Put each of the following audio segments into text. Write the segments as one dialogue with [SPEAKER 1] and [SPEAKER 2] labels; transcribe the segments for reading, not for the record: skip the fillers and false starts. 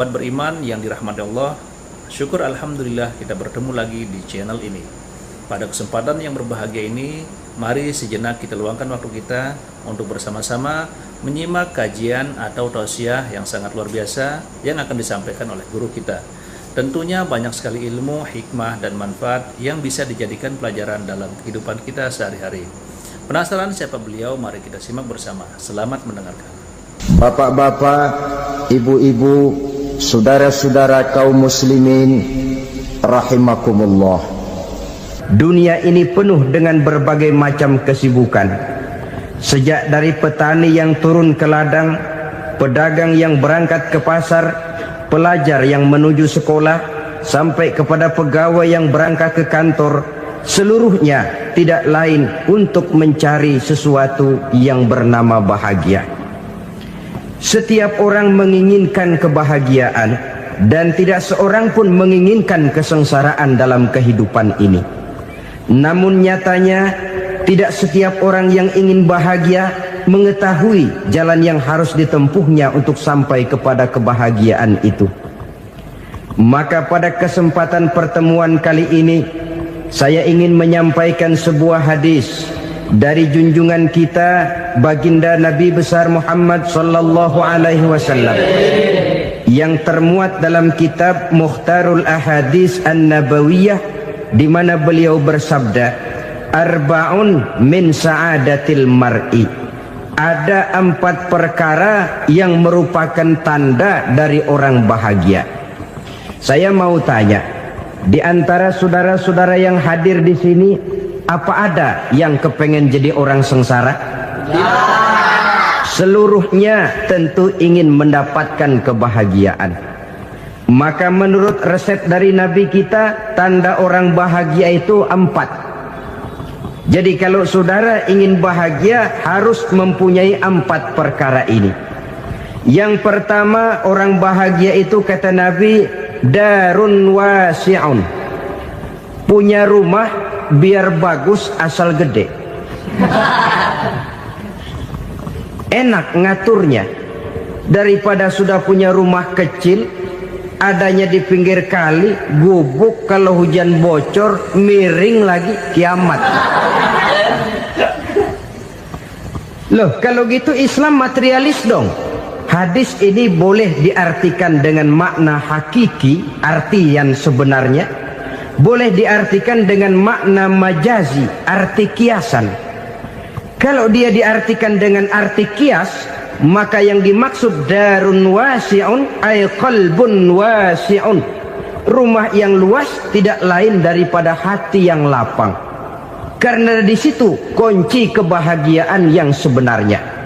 [SPEAKER 1] Sahabat beriman yang dirahmati Allah, syukur alhamdulillah kita bertemu lagi di channel ini. Pada kesempatan yang berbahagia ini, mari sejenak kita luangkan waktu kita untuk bersama-sama menyimak kajian atau tausiah yang sangat luar biasa yang akan disampaikan oleh guru kita. Tentunya banyak sekali ilmu, hikmah, dan manfaat yang bisa dijadikan pelajaran dalam kehidupan kita sehari-hari. Penasaran siapa beliau? Mari kita simak bersama. Selamat mendengarkan.
[SPEAKER 2] Bapak-bapak, ibu-ibu, saudara-saudara kaum muslimin rahimakumullah.
[SPEAKER 3] Dunia ini penuh dengan berbagai macam kesibukan. Sejak dari petani yang turun ke ladang, pedagang yang berangkat ke pasar, pelajar yang menuju sekolah, sampai kepada pegawai yang berangkat ke kantor, seluruhnya tidak lain untuk mencari sesuatu yang bernama bahagia. Setiap orang menginginkan kebahagiaan, dan tidak seorang pun menginginkan kesengsaraan dalam kehidupan ini. Namun nyatanya tidak setiap orang yang ingin bahagia mengetahui jalan yang harus ditempuhnya untuk sampai kepada kebahagiaan itu. Maka pada kesempatan pertemuan kali ini, saya ingin menyampaikan sebuah hadis dari junjungan kita baginda Nabi besar Muhammad sallallahu alaihi wasallam yang termuat dalam kitab Mukhtarul Ahadits An-Nabawiyah, di mana beliau bersabda, arba'un min sa'adatil mar'i. Ada 4 perkara yang merupakan tanda dari orang bahagia. Saya mau tanya, di antara saudara-saudara yang hadir di sini, apa ada yang kepengen jadi orang sengsara? Ya. Seluruhnya tentu ingin mendapatkan kebahagiaan. Maka menurut resep dari Nabi kita, tanda orang bahagia itu 4. Jadi kalau saudara ingin bahagia, harus mempunyai 4 perkara ini. Yang pertama, orang bahagia itu kata Nabi, darun wasi'un. Punya rumah biar bagus asal gede. Enak ngaturnya. Daripada sudah punya rumah kecil, adanya di pinggir kali, gubuk, kalau hujan bocor, miring lagi, kiamat. Loh, kalau gitu Islam materialis dong. Hadis ini boleh diartikan dengan makna hakiki, arti yang sebenarnya. Boleh diartikan dengan makna majazi, arti kiasan. Kalau dia diartikan dengan arti kias, maka yang dimaksud darun wasi'un ay qalbun wasi'un. Rumah yang luas tidak lain daripada hati yang lapang. Karena di situ kunci kebahagiaan yang sebenarnya.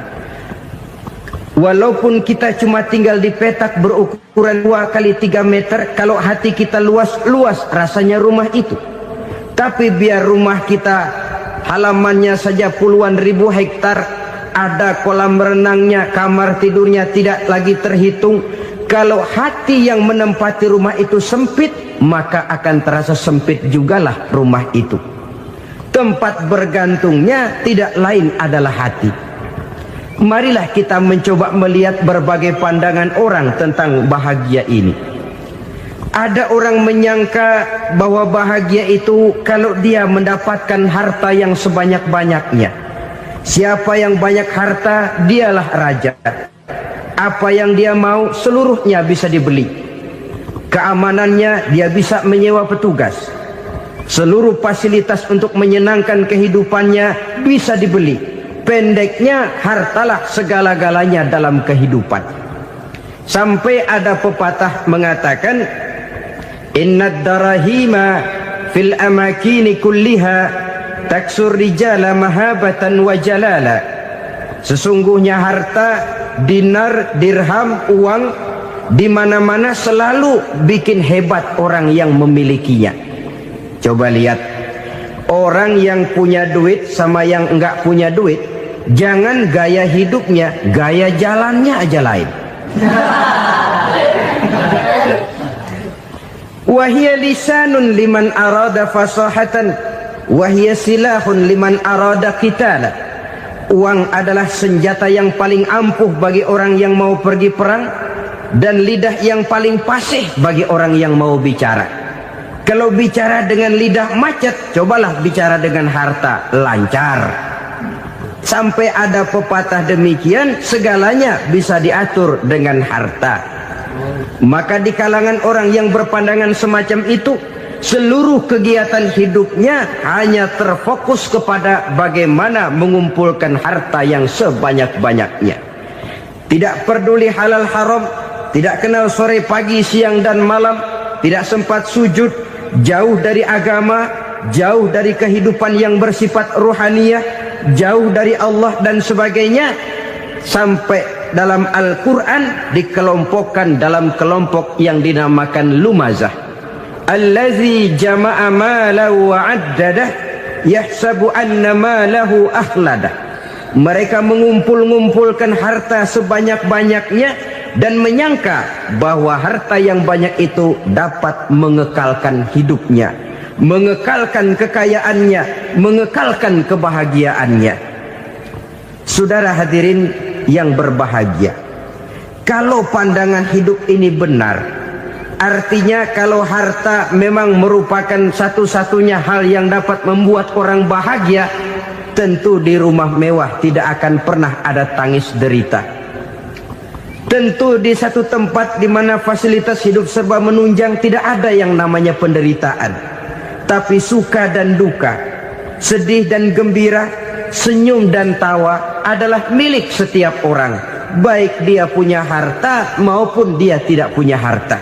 [SPEAKER 3] Walaupun kita cuma tinggal di petak berukuran 2 kali 3 meter, kalau hati kita luas-luas rasanya rumah itu. Tapi biar rumah kita halamannya saja puluhan ribu hektar, ada kolam renangnya, kamar tidurnya tidak lagi terhitung. Kalau hati yang menempati rumah itu sempit, maka akan terasa sempit jugalah rumah itu. Tempat bergantungnya tidak lain adalah hati. Marilah kita mencoba melihat berbagai pandangan orang tentang bahagia ini. Ada orang menyangka bahwa bahagia itu kalau dia mendapatkan harta yang sebanyak-banyaknya. Siapa yang banyak harta, dialah raja. Apa yang dia mau, seluruhnya bisa dibeli. Keamanannya, dia bisa menyewa petugas. Seluruh fasilitas untuk menyenangkan kehidupannya bisa dibeli. Pendeknya, hartalah segala-galanya dalam kehidupan. Sampai ada pepatah mengatakan, innad darahima fil amakini kulliha taksur rijala mahabatan wa jalala. Sesungguhnya harta, dinar, dirham, uang, di mana-mana selalu bikin hebat orang yang memilikinya. Coba lihat, orang yang punya duit sama yang enggak punya duit, jangan gaya hidupnya, gaya jalannya aja lain. Wahia lisanun liman arada fasahatan, wahia silahun liman arada qitala. Uang adalah senjata yang paling ampuh bagi orang yang mau pergi perang, dan lidah yang paling fasih bagi orang yang mau bicara. Kalau bicara dengan lidah macet, cobalah bicara dengan harta, lancar. Sampai ada pepatah demikian, segalanya bisa diatur dengan harta. Maka di kalangan orang yang berpandangan semacam itu, seluruh kegiatan hidupnya hanya terfokus kepada bagaimana mengumpulkan harta yang sebanyak-banyaknya. Tidak peduli halal haram, tidak kenal sore pagi siang dan malam, tidak sempat sujud, jauh dari agama, jauh dari kehidupan yang bersifat ruhaniyah, jauh dari Allah dan sebagainya. Sampai dalam Al-Quran dikelompokkan dalam kelompok yang dinamakan lumazah. Allazi jama'a malahu wa'addadah yahsabu anna malahu akhladah. Mereka mengumpul-ngumpulkan harta sebanyak-banyaknya dan menyangka bahwa harta yang banyak itu dapat mengekalkan hidupnya, mengekalkan kekayaannya, mengekalkan kebahagiaannya. Saudara hadirin yang berbahagia, kalau pandangan hidup ini benar, artinya kalau harta memang merupakan satu-satunya hal yang dapat membuat orang bahagia, tentu di rumah mewah tidak akan pernah ada tangis derita. Tentu di satu tempat di mana fasilitas hidup serba menunjang tidak ada yang namanya penderitaan. Tapi suka dan duka, sedih dan gembira, senyum dan tawa adalah milik setiap orang, baik dia punya harta maupun dia tidak punya harta.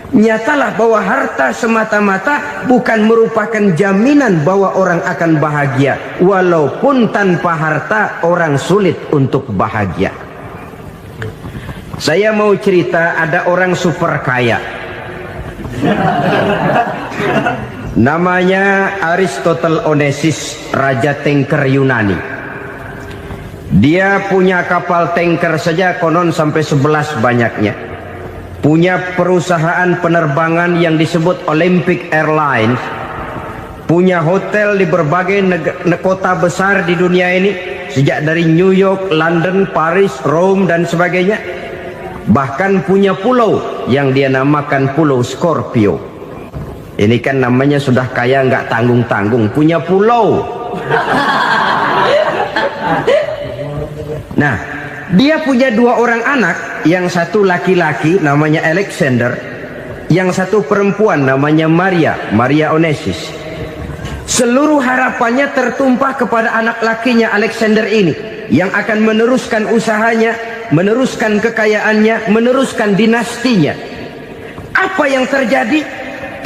[SPEAKER 3] Nyatalah bahwa harta semata-mata bukan merupakan jaminan bahwa orang akan bahagia, walaupun tanpa harta orang sulit untuk bahagia. Saya mau cerita, ada orang super kaya, namanya Aristotle Onesimus, raja tanker Yunani. Dia punya kapal tanker saja konon sampai 11 banyaknya. Punya perusahaan penerbangan yang disebut Olympic Airlines. Punya hotel di berbagai kota besar di dunia ini, sejak dari New York, London, Paris, Rome dan sebagainya. Bahkan punya pulau yang dia namakan Pulau Scorpio. Ini kan namanya sudah kaya nggak tanggung-tanggung, punya pulau. Nah, dia punya 2 orang anak, yang satu laki-laki namanya Alexander, yang satu perempuan namanya Maria Onesimus. Seluruh harapannya tertumpah kepada anak lakinya Alexander ini, yang akan meneruskan usahanya, meneruskan kekayaannya, meneruskan dinastinya. Apa yang terjadi?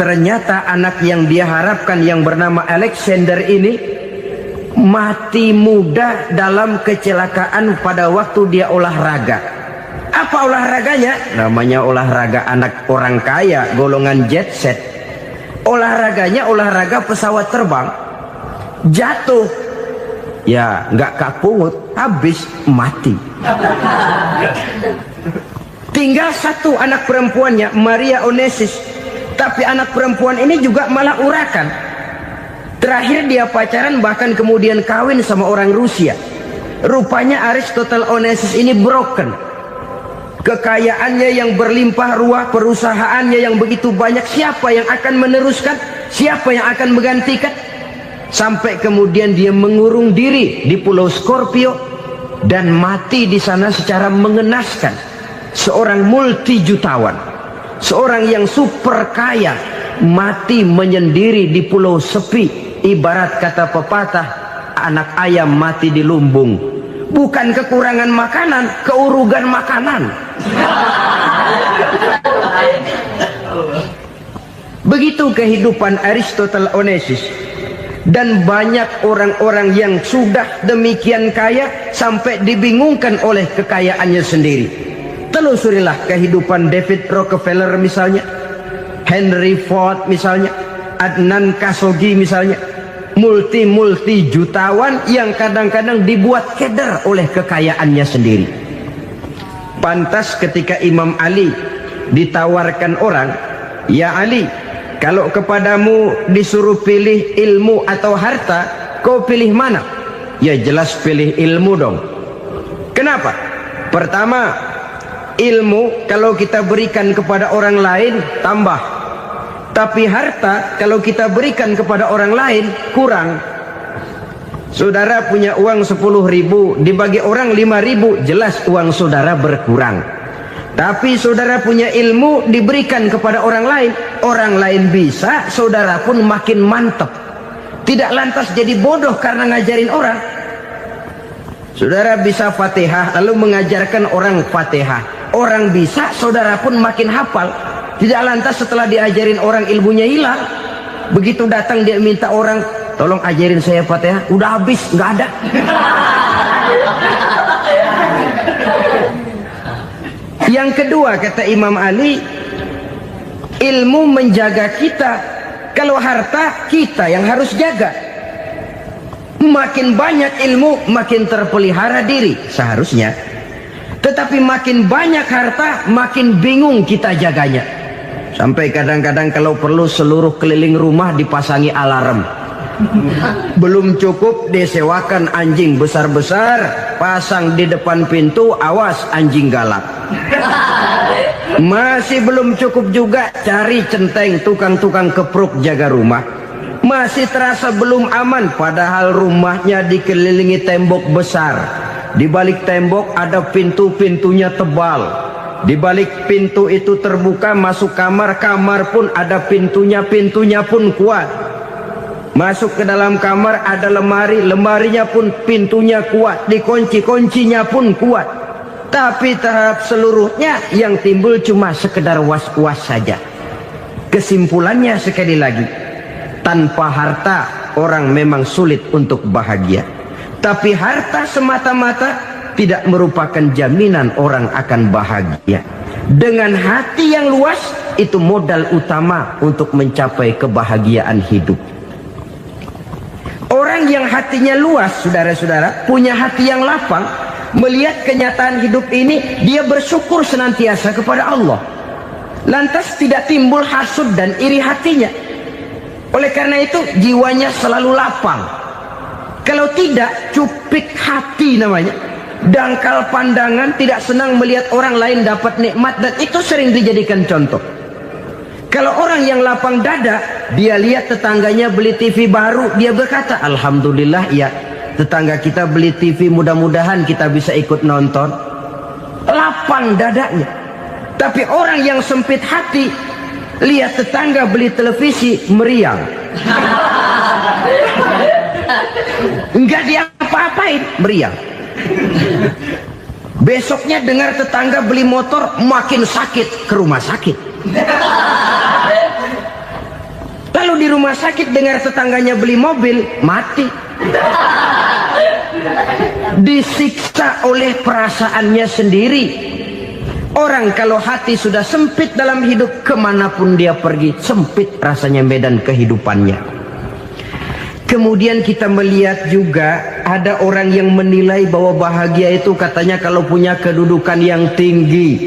[SPEAKER 3] Ternyata anak yang dia harapkan yang bernama Alexander ini mati muda dalam kecelakaan pada waktu dia olahraga. Apa olahraganya? Namanya olahraga anak orang kaya, golongan jet set. Olahraganya olahraga pesawat terbang. Jatuh, ya nggak kapungut, habis mati. Tinggal satu anak perempuannya, Maria Onesimus. Tapi anak perempuan ini juga malah urakan. Terakhir dia pacaran, bahkan kemudian kawin sama orang Rusia. Rupanya Aristotle Onesimus ini broken. Kekayaannya yang berlimpah ruah, perusahaannya yang begitu banyak, siapa yang akan meneruskan? Siapa yang akan menggantikan? Sampai kemudian dia mengurung diri di Pulau Scorpio dan mati di sana secara mengenaskan. Seorang multijutawan, seorang yang super kaya, mati menyendiri di pulau sepi. Ibarat kata pepatah, anak ayam mati di lumbung. Bukan kekurangan makanan, keurugan makanan. Begitu kehidupan Aristotle Onesimus. Dan banyak orang-orang yang sudah demikian kaya sampai dibingungkan oleh kekayaannya sendiri. Telusurilah kehidupan David Rockefeller misalnya, Henry Ford misalnya, Adnan Khashoggi misalnya. Multi jutawan yang kadang-kadang dibuat keder oleh kekayaannya sendiri. Pantas ketika Imam Ali ditawarkan orang, "Ya Ali, kalau kepadamu disuruh pilih ilmu atau harta, kau pilih mana?" "Ya jelas pilih ilmu dong." "Kenapa?" "Pertama, ilmu kalau kita berikan kepada orang lain tambah, tapi harta kalau kita berikan kepada orang lain kurang. Saudara punya uang 10.000, dibagi orang 5.000, jelas uang saudara berkurang. Tapi saudara punya ilmu, diberikan kepada orang lain bisa, saudara pun makin mantap. Tidak lantas jadi bodoh karena ngajarin orang. Saudara bisa Fatihah lalu mengajarkan orang Fatihah, orang bisa, saudara pun makin hafal. Tidak lantas setelah diajarin orang ilmunya hilang. Begitu datang dia minta orang, tolong ajarin saya Fatihah, udah habis, nggak ada. Yang kedua kata Imam Ali, ilmu menjaga kita. Kalau harta kita yang harus jaga. Makin banyak ilmu makin terpelihara diri seharusnya. Tetapi makin banyak harta makin bingung kita jaganya. Sampai kadang-kadang kalau perlu seluruh keliling rumah dipasangi alarm. Belum cukup disewakan anjing besar-besar, pasang di depan pintu, awas anjing galak. Masih belum cukup juga, cari centeng tukang-tukang kepruk jaga rumah. Masih terasa belum aman, padahal rumahnya dikelilingi tembok besar. Di balik tembok ada pintu-pintunya tebal. Di balik pintu itu terbuka masuk kamar, kamar pun ada pintunya, pintunya pun kuat. Masuk ke dalam kamar ada lemari, lemarinya pun pintunya kuat, dikunci, kuncinya pun kuat. Tapi terhadap seluruhnya yang timbul cuma sekedar was-was saja. Kesimpulannya sekali lagi, tanpa harta orang memang sulit untuk bahagia. Tapi harta semata-mata tidak merupakan jaminan orang akan bahagia. Dengan hati yang luas, itu modal utama untuk mencapai kebahagiaan hidup. Orang yang hatinya luas, saudara-saudara, punya hati yang lapang, melihat kenyataan hidup ini, dia bersyukur senantiasa kepada Allah. Lantas tidak timbul hasud dan iri hatinya. Oleh karena itu jiwanya selalu lapang. Kalau tidak, cupik hati namanya, dangkal pandangan, tidak senang melihat orang lain dapat nikmat, dan itu sering dijadikan contoh. Kalau orang yang lapang dada, dia lihat tetangganya beli TV baru, dia berkata, alhamdulillah ya, tetangga kita beli TV, mudah-mudahan kita bisa ikut nonton. Lapang dadanya. Tapi orang yang sempit hati, lihat tetangga beli televisi, meriang. Enggak dia apa-apain, meriang. Besoknya dengar tetangga beli motor, makin sakit, ke rumah sakit. Lalu di rumah sakit dengar tetangganya beli mobil, mati. Disiksa oleh perasaannya sendiri. Orang kalau hati sudah sempit dalam hidup, kemanapun dia pergi, sempit rasanya medan kehidupannya. Kemudian kita melihat juga ada orang yang menilai bahwa bahagia itu katanya kalau punya kedudukan yang tinggi,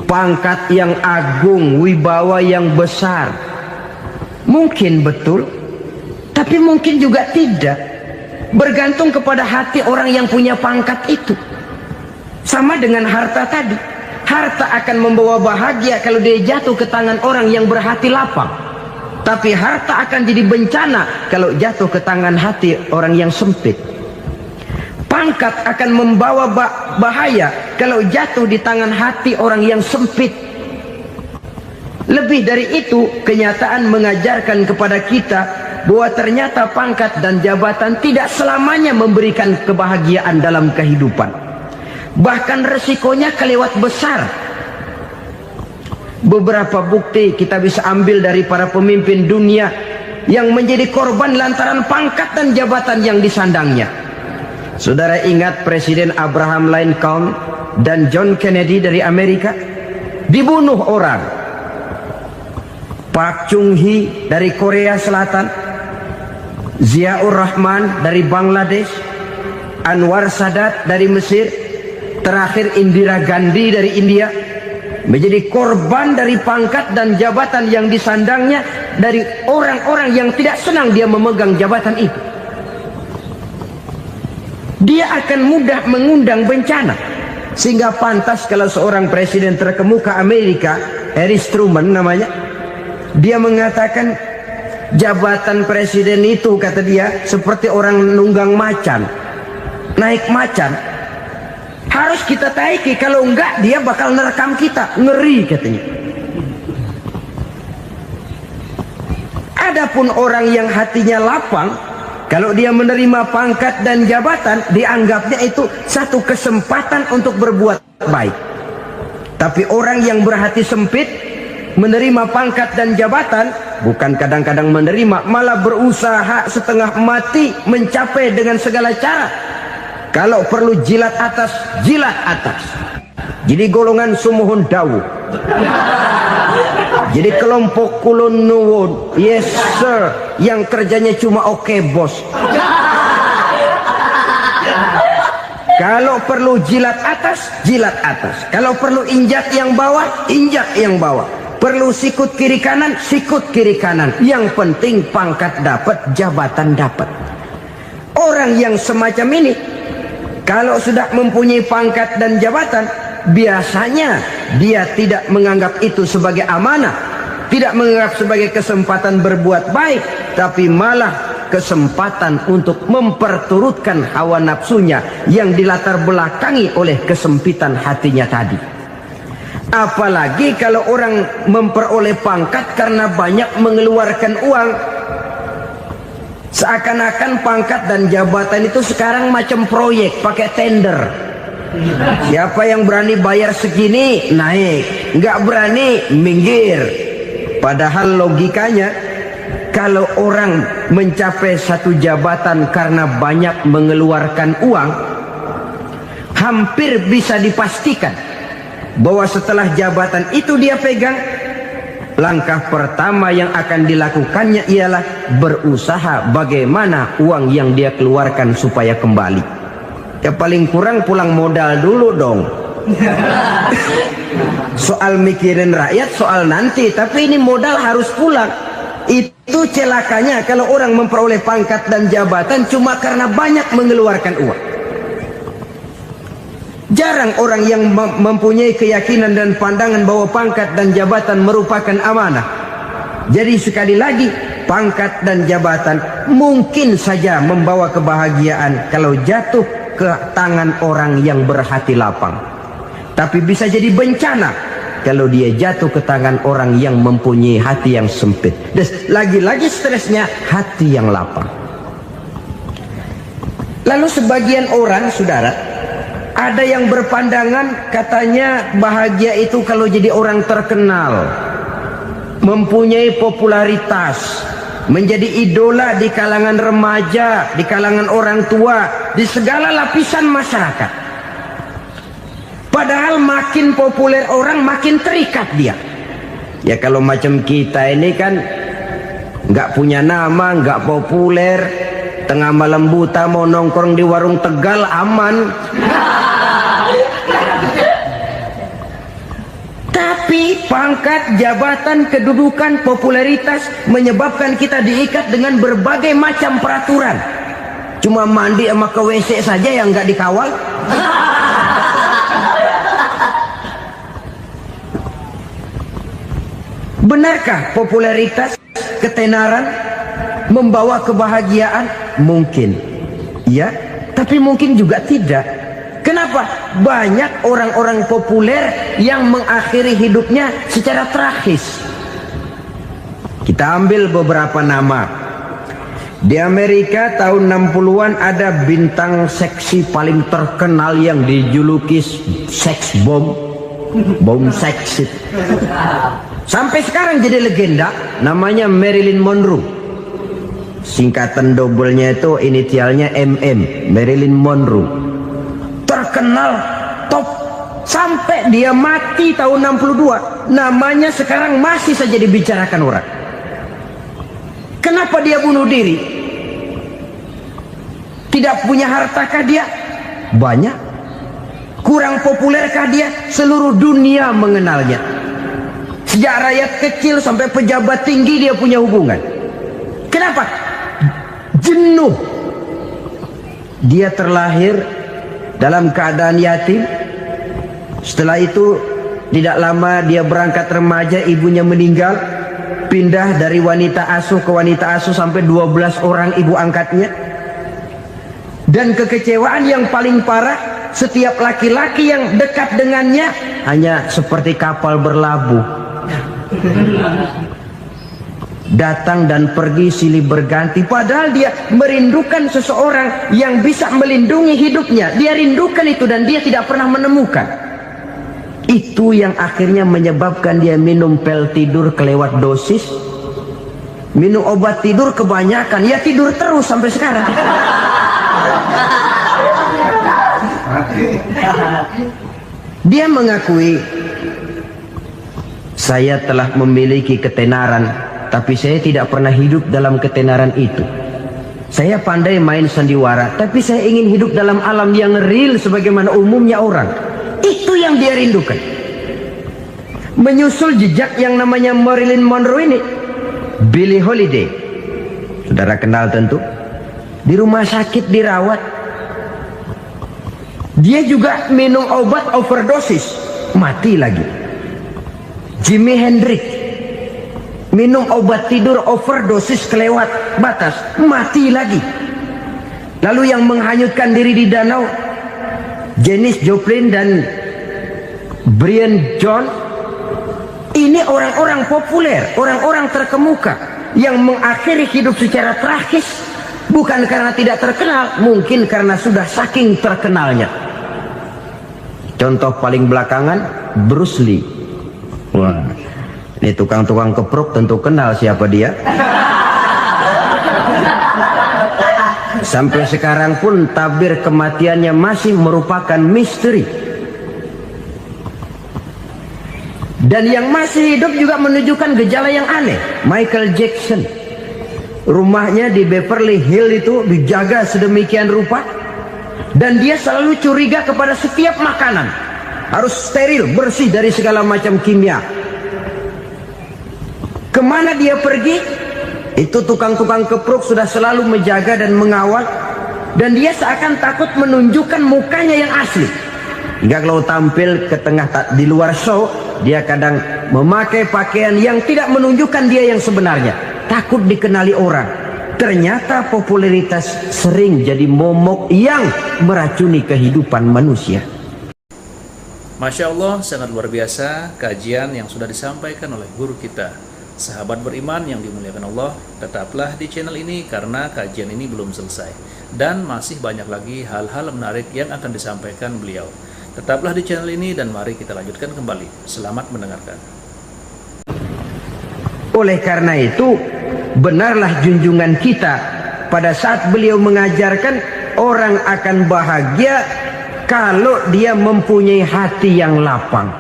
[SPEAKER 3] pangkat yang agung, wibawa yang besar. Mungkin betul, tapi mungkin juga tidak. Bergantung kepada hati orang yang punya pangkat itu. Sama dengan harta tadi. Harta akan membawa bahagia kalau dia jatuh ke tangan orang yang berhati lapang. Tapi harta akan jadi bencana kalau jatuh ke tangan hati orang yang sempit. Pangkat akan membawa bahaya kalau jatuh di tangan hati orang yang sempit. Lebih dari itu, kenyataan mengajarkan kepada kita bahwa ternyata pangkat dan jabatan tidak selamanya memberikan kebahagiaan dalam kehidupan. Bahkan resikonya kelewat besar. Beberapa bukti kita bisa ambil dari para pemimpin dunia yang menjadi korban lantaran pangkat dan jabatan yang disandangnya. Saudara ingat Presiden Abraham Lincoln dan John Kennedy dari Amerika? Dibunuh orang. Park Chung-hee dari Korea Selatan, Ziaur Rahman dari Bangladesh, Anwar Sadat dari Mesir, terakhir Indira Gandhi dari India, menjadi korban dari pangkat dan jabatan yang disandangnya dari orang-orang yang tidak senang dia memegang jabatan itu. Dia akan mudah mengundang bencana. Sehingga pantas kalau seorang presiden terkemuka Amerika, Harry Truman namanya, dia mengatakan jabatan presiden itu, kata dia, seperti orang nunggang macan, naik macan. Harus kita taiki, kalau enggak dia bakal nerekam kita, ngeri katanya. Adapun orang yang hatinya lapang, kalau dia menerima pangkat dan jabatan, dianggapnya itu satu kesempatan untuk berbuat baik. Tapi orang yang berhati sempit, menerima pangkat dan jabatan, bukan kadang-kadang menerima, malah berusaha setengah mati mencapai dengan segala cara. Kalau perlu jilat atas, jilat atas. Jadi golongan sumuhun dawu. Jadi kelompok kulon nuwun, yes sir, yang kerjanya cuma oke bos. Kalau perlu jilat atas, jilat atas. Kalau perlu injak yang bawah, injak yang bawah. Perlu sikut kiri kanan, sikut kiri kanan. Yang penting pangkat dapat, jabatan dapat. Orang yang semacam ini, kalau sudah mempunyai pangkat dan jabatan, biasanya dia tidak menganggap itu sebagai amanah, tidak menganggap sebagai kesempatan berbuat baik, tapi malah kesempatan untuk memperturutkan hawa nafsunya yang dilatar belakangi oleh kesempitan hatinya tadi. Apalagi kalau orang memperoleh pangkat karena banyak mengeluarkan uang. Seakan-akan pangkat dan jabatan itu sekarang macam proyek, pakai tender. Siapa yang berani bayar segini, naik. Nggak berani, minggir. Padahal logikanya, kalau orang mencapai satu jabatan karena banyak mengeluarkan uang, hampir bisa dipastikan bahwa setelah jabatan itu dia pegang, langkah pertama yang akan dilakukannya ialah berusaha bagaimana uang yang dia keluarkan supaya kembali. Ya paling kurang pulang modal dulu dong. Soal mikirin rakyat soal nanti, tapi ini modal harus pulang. Itu celakanya kalau orang memperoleh pangkat dan jabatan cuma karena banyak mengeluarkan uang. Jarang orang yang mempunyai keyakinan dan pandangan bahwa pangkat dan jabatan merupakan amanah. Jadi sekali lagi, pangkat dan jabatan mungkin saja membawa kebahagiaan kalau jatuh ke tangan orang yang berhati lapang. Tapi bisa jadi bencana kalau dia jatuh ke tangan orang yang mempunyai hati yang sempit. Dan lagi-lagi stresnya hati yang lapang. Lalu sebagian orang, saudara, ada yang berpandangan katanya bahagia itu kalau jadi orang terkenal, mempunyai popularitas, menjadi idola di kalangan remaja, di kalangan orang tua, di segala lapisan masyarakat. Padahal makin populer orang makin terikat dia. Ya kalau macam kita ini kan nggak punya nama, nggak populer, tengah malam buta mau nongkrong di warung Tegal aman. Tapi pangkat, jabatan, kedudukan, popularitas menyebabkan kita diikat dengan berbagai macam peraturan. Cuma mandi sama ke WC saja yang nggak dikawal. Benarkah popularitas, ketenaran membawa kebahagiaan? Mungkin, ya, tapi mungkin juga tidak. Kenapa? Banyak orang-orang populer yang mengakhiri hidupnya secara tragis. Kita ambil beberapa nama. Di Amerika tahun 60-an ada bintang seksi paling terkenal yang dijuluki seks bom, bom seksi. Sampai sekarang jadi legenda, namanya Marilyn Monroe. Singkatan doublenya itu inisialnya MM, Marilyn Monroe. Terkenal, top, sampai dia mati tahun 62. Namanya sekarang masih saja dibicarakan orang. Kenapa dia bunuh diri? Tidak punya hartakah dia? Banyak. Kurang populerkah dia? Seluruh dunia mengenalnya. Sejak rakyat kecil sampai pejabat tinggi dia punya hubungan. Kenapa? Jenuh. Dia terlahir dalam keadaan yatim, Setelah itu tidak lama dia berangkat remaja, ibunya meninggal, pindah dari wanita asuh ke wanita asuh sampai 12 orang ibu angkatnya. Dan kekecewaan yang paling parah, setiap laki-laki yang dekat dengannya hanya seperti kapal berlabuh, datang dan pergi silih berganti. Padahal dia merindukan seseorang yang bisa melindungi hidupnya. Dia rindukan itu dan dia tidak pernah menemukan. Itu yang akhirnya menyebabkan dia minum pil tidur kelewat dosis, minum obat tidur kebanyakan, ya tidur terus sampai sekarang. Dia mengakui, saya telah memiliki ketenaran, tapi saya tidak pernah hidup dalam ketenaran itu. Saya pandai main sandiwara, tapi saya ingin hidup dalam alam yang real sebagaimana umumnya orang. Itu yang dia rindukan. Menyusul jejak yang namanya Marilyn Monroe ini, Billie Holiday, saudara kenal tentu, di rumah sakit dirawat. Dia juga minum obat overdosis, mati lagi. Jimi Hendrix minum obat tidur overdosis kelewat batas, mati lagi. Lalu yang menghanyutkan diri di danau, Janis Joplin dan Brian Jones. Ini orang-orang populer, orang-orang terkemuka yang mengakhiri hidup secara tragis, bukan karena tidak terkenal, mungkin karena sudah saking terkenalnya. Contoh paling belakangan, Bruce Lee. Wah, ini tukang-tukang keprok tentu kenal siapa dia. Sampai sekarang pun tabir kematiannya masih merupakan misteri. Dan yang masih hidup juga menunjukkan gejala yang aneh. Michael Jackson, rumahnya di Beverly Hills itu dijaga sedemikian rupa, dan dia selalu curiga kepada setiap makanan harus steril, bersih dari segala macam kimia. Kemana dia pergi, itu tukang-tukang keprok sudah selalu menjaga dan mengawal, dan dia seakan takut menunjukkan mukanya yang asli. Hingga kalau tampil ke tengah di luar show, dia kadang memakai pakaian yang tidak menunjukkan dia yang sebenarnya, takut dikenali orang. Ternyata popularitas sering jadi momok yang meracuni kehidupan manusia.
[SPEAKER 1] Masya Allah, sangat luar biasa kajian yang sudah disampaikan oleh guru kita. Sahabat beriman yang dimuliakan Allah, tetaplah di channel ini karena kajian ini belum selesai. Dan masih banyak lagi hal-hal menarik yang akan disampaikan beliau. Tetaplah di channel ini dan mari kita lanjutkan kembali. Selamat mendengarkan.
[SPEAKER 3] Oleh karena itu, benarlah junjungan kita pada saat beliau mengajarkan orang akan bahagia kalau dia mempunyai hati yang lapang.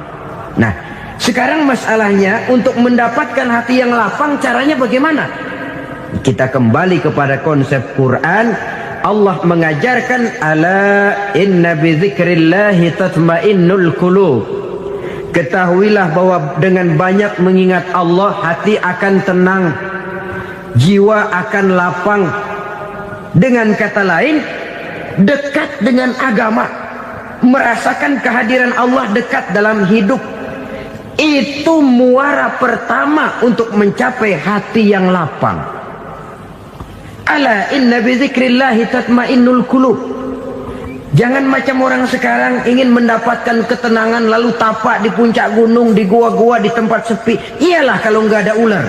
[SPEAKER 3] Nah, sekarang masalahnya untuk mendapatkan hati yang lapang caranya bagaimana? Kita kembali kepada konsep Quran. Allah mengajarkan, ala inna bi dzikrillahi tatmainnul qulub. Ketahuilah bahwa dengan banyak mengingat Allah, hati akan tenang, jiwa akan lapang. Dengan kata lain, dekat dengan agama, merasakan kehadiran Allah dekat dalam hidup. Itu muara pertama untuk mencapai hati yang lapang. Ala inna bi dzikrillahi tatmainnul qulub. Jangan macam orang sekarang ingin mendapatkan ketenangan lalu tapak di puncak gunung, di gua-gua, di tempat sepi. Iyalah kalau nggak ada ular.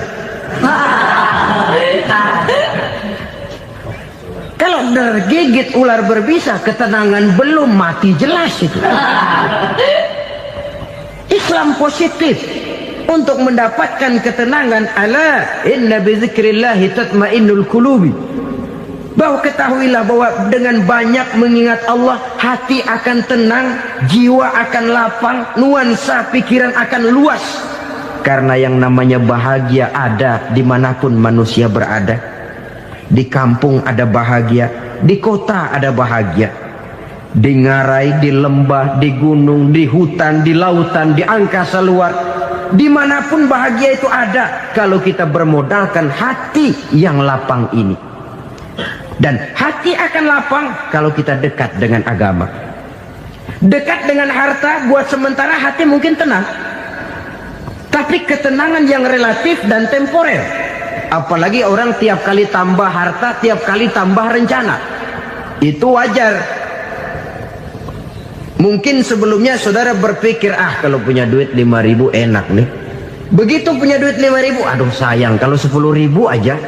[SPEAKER 3] Kalau tergigit ular berbisa, ketenangan belum, mati jelas itu. Islam positif untuk mendapatkan ketenangan. Ala inna bi dzikrillahi tatmainnul qulubi. Bahwa ketahuilah bahwa dengan banyak mengingat Allah, hati akan tenang, jiwa akan lapang, nuansa pikiran akan luas. Karena yang namanya bahagia ada dimanapun manusia berada. Di kampung ada bahagia, di kota ada bahagia, di ngarai, di lembah, di gunung, di hutan, di lautan, di angkasa luar, dimanapun bahagia itu ada kalau kita bermodalkan hati yang lapang ini. Dan hati akan lapang kalau kita dekat dengan agama. Dekat dengan harta buat sementara hati mungkin tenang, tapi ketenangan yang relatif dan temporer. Apalagi orang tiap kali tambah harta, tiap kali tambah rencana, itu wajar. Mungkin sebelumnya saudara berpikir, kalau punya duit 5.000 enak nih. Begitu punya duit 5.000, aduh sayang kalau 10.000 aja.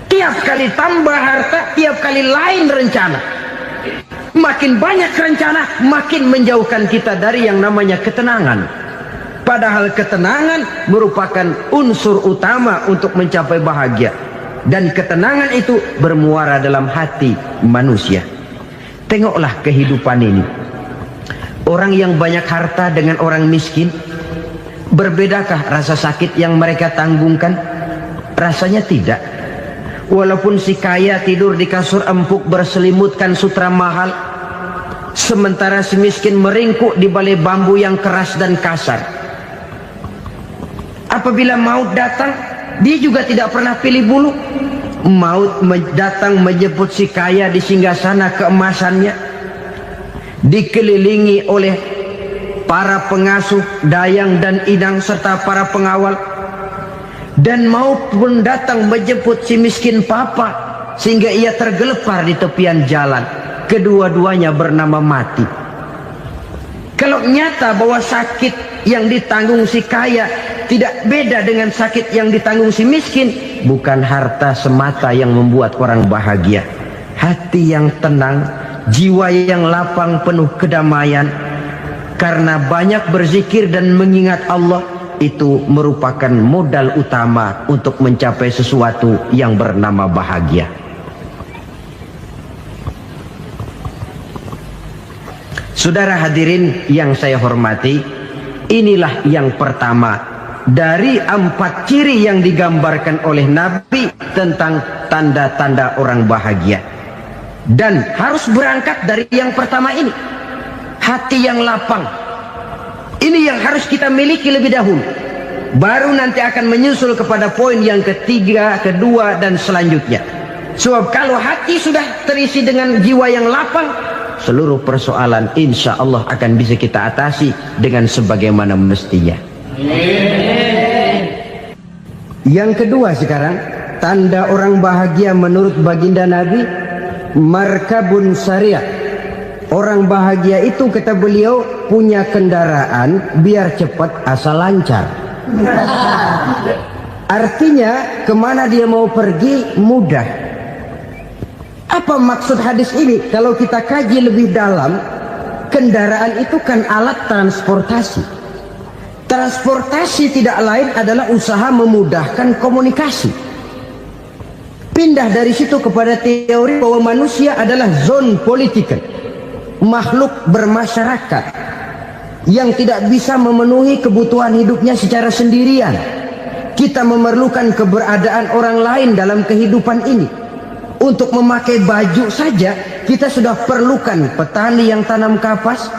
[SPEAKER 3] Tiap kali tambah harta, tiap kali lain rencana. Makin banyak rencana, makin menjauhkan kita dari yang namanya ketenangan. Padahal ketenangan merupakan unsur utama untuk mencapai bahagia. Dan ketenangan itu bermuara dalam hati manusia. Tengoklah kehidupan ini. Orang yang banyak harta dengan orang miskin, berbedakah rasa sakit yang mereka tanggungkan? Rasanya tidak. Walaupun si kaya tidur di kasur empuk berselimutkan sutra mahal, sementara si miskin meringkuk di balai bambu yang keras dan kasar. Apabila maut datang, dia juga tidak pernah pilih bulu. Maut datang menjemput si kaya di singgasana keemasannya, dikelilingi oleh para pengasuh, dayang dan idang serta para pengawal. Dan maut pun datang menjemput si miskin papa, sehingga ia tergelepar di tepian jalan. Kedua-duanya bernama mati. Kalau nyata bahwa sakit yang ditanggung si kaya tidak beda dengan sakit yang ditanggung si miskin, bukan harta semata yang membuat orang bahagia. Hati yang tenang, jiwa yang lapang penuh kedamaian, karena banyak berzikir dan mengingat Allah, itu merupakan modal utama untuk mencapai sesuatu yang bernama bahagia. Saudara hadirin yang saya hormati, inilah yang pertama dari 4 ciri yang digambarkan oleh Nabi tentang tanda-tanda orang bahagia. Dan harus berangkat dari yang pertama ini, hati yang lapang. Ini yang harus kita miliki lebih dahulu. Baru nanti akan menyusul kepada poin yang ketiga, kedua, dan selanjutnya. Sebab kalau hati sudah terisi dengan jiwa yang lapang, seluruh persoalan insya Allah akan bisa kita atasi dengan sebagaimana mestinya. Yang kedua sekarang, tanda orang bahagia menurut baginda Nabi, markabun syariah. Orang bahagia itu, kata beliau, punya kendaraan biar cepat asal lancar. Artinya kemana dia mau pergi mudah. Apa maksud hadis ini? Kalau kita kaji lebih dalam, kendaraan itu kan alat transportasi. Transportasi tidak lain adalah usaha memudahkan komunikasi. Pindah dari situ kepada teori bahwa manusia adalah zon political, makhluk bermasyarakat yang tidak bisa memenuhi kebutuhan hidupnya secara sendirian. Kita memerlukan keberadaan orang lain dalam kehidupan ini. Untuk memakai baju saja kita sudah perlukan petani yang tanam kapas,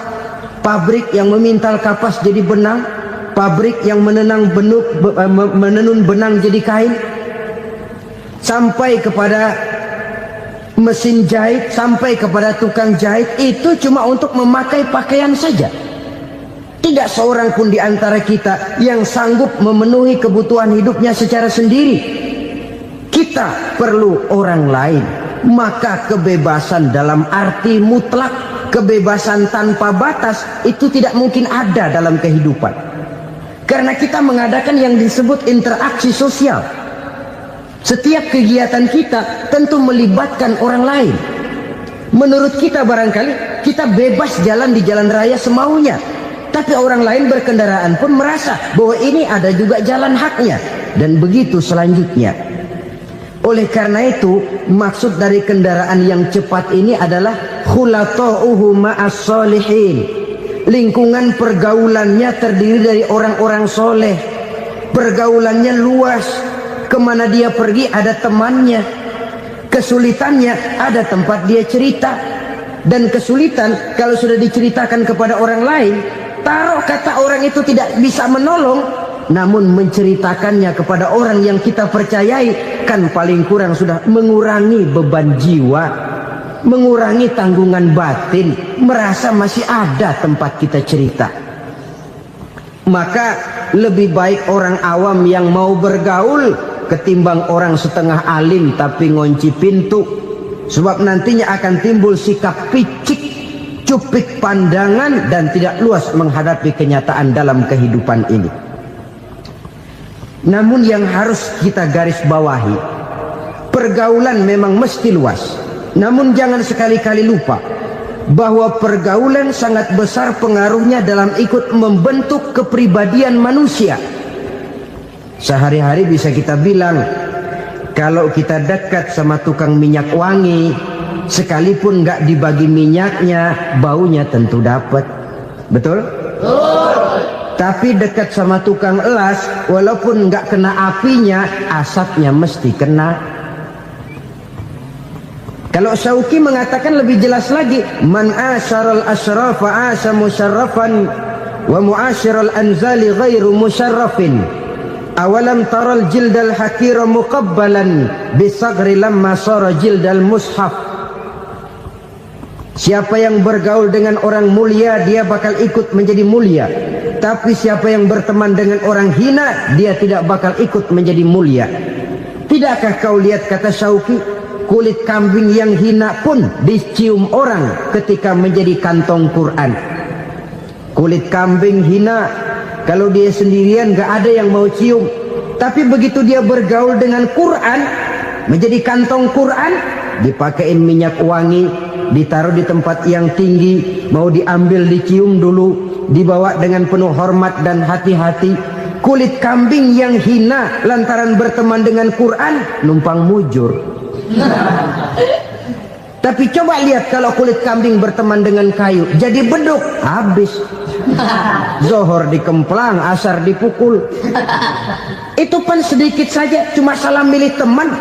[SPEAKER 3] pabrik yang memintal kapas jadi benang, pabrik yang menenun benang jadi kain, sampai kepada mesin jahit, sampai kepada tukang jahit. Itu cuma untuk memakai pakaian saja. Tidak seorang pun di antara kita yang sanggup memenuhi kebutuhan hidupnya secara sendiri. Kita perlu orang lain. Maka kebebasan dalam arti mutlak, kebebasan tanpa batas, itu tidak mungkin ada dalam kehidupan. Karena kita mengadakan yang disebut interaksi sosial. Setiap kegiatan kita tentu melibatkan orang lain. Menurut kita barangkali kita bebas jalan di jalan raya semaunya, tapi orang lain berkendaraan pun merasa bahwa ini ada juga jalan haknya, dan begitu selanjutnya. Oleh karena itu, maksud dari kendaraan yang cepat ini adalah khulata'uhu ma'as solihin. Lingkungan pergaulannya terdiri dari orang-orang soleh. Pergaulannya luas. Kemana dia pergi ada temannya. Kesulitannya ada tempat dia cerita. Dan kesulitan kalau sudah diceritakan kepada orang lain, taruh kata orang itu tidak bisa menolong, namun menceritakannya kepada orang yang kita percayai, kan paling kurang sudah mengurangi beban jiwa. mengurangi tanggungan batin, merasa masih ada tempat kita cerita. Maka lebih baik orang awam yang mau bergaul ketimbang orang setengah alim tapi ngunci pintu. Sebab nantinya akan timbul sikap picik, cupik pandangan, dan tidak luas menghadapi kenyataan dalam kehidupan ini. Namun yang harus kita garis bawahi, pergaulan memang mesti luas. Namun jangan sekali-kali lupa bahwa pergaulan sangat besar pengaruhnya dalam ikut membentuk kepribadian manusia. Sehari-hari bisa kita bilang, kalau kita dekat sama tukang minyak wangi, sekalipun nggak dibagi minyaknya, baunya tentu dapat. Betul? Tapi dekat sama tukang elas, walaupun nggak kena apinya, asapnya mesti kena. Kalau Syauqi mengatakan lebih jelas lagi, man asyaral asrafa asa musyarrafan wa muasyiral anzali ghairu musyarrafin. Awalam taral jildal hakira muqabbalan bisagri lamma sara jildal mushaf. Siapa yang bergaul dengan orang mulia, dia bakal ikut menjadi mulia. Tapi siapa yang berteman dengan orang hina, dia tidak bakal ikut menjadi mulia. Tidakkah kau lihat, kata Syauqi, kulit kambing yang hina pun dicium orang ketika menjadi kantong Quran. Kulit kambing hina, kalau dia sendirian gak ada yang mau cium. Tapi begitu dia bergaul dengan Quran, menjadi kantong Quran, dipakein minyak wangi, ditaruh di tempat yang tinggi, mau diambil dicium dulu, dibawa dengan penuh hormat dan hati-hati. Kulit kambing yang hina lantaran berteman dengan Quran, numpang mujur. Tapi coba lihat kalau kulit kambing berteman dengan kayu, jadi beduk, habis. Zohor dikemplang, asar dipukul. Itu pun sedikit saja, cuma salah milih teman.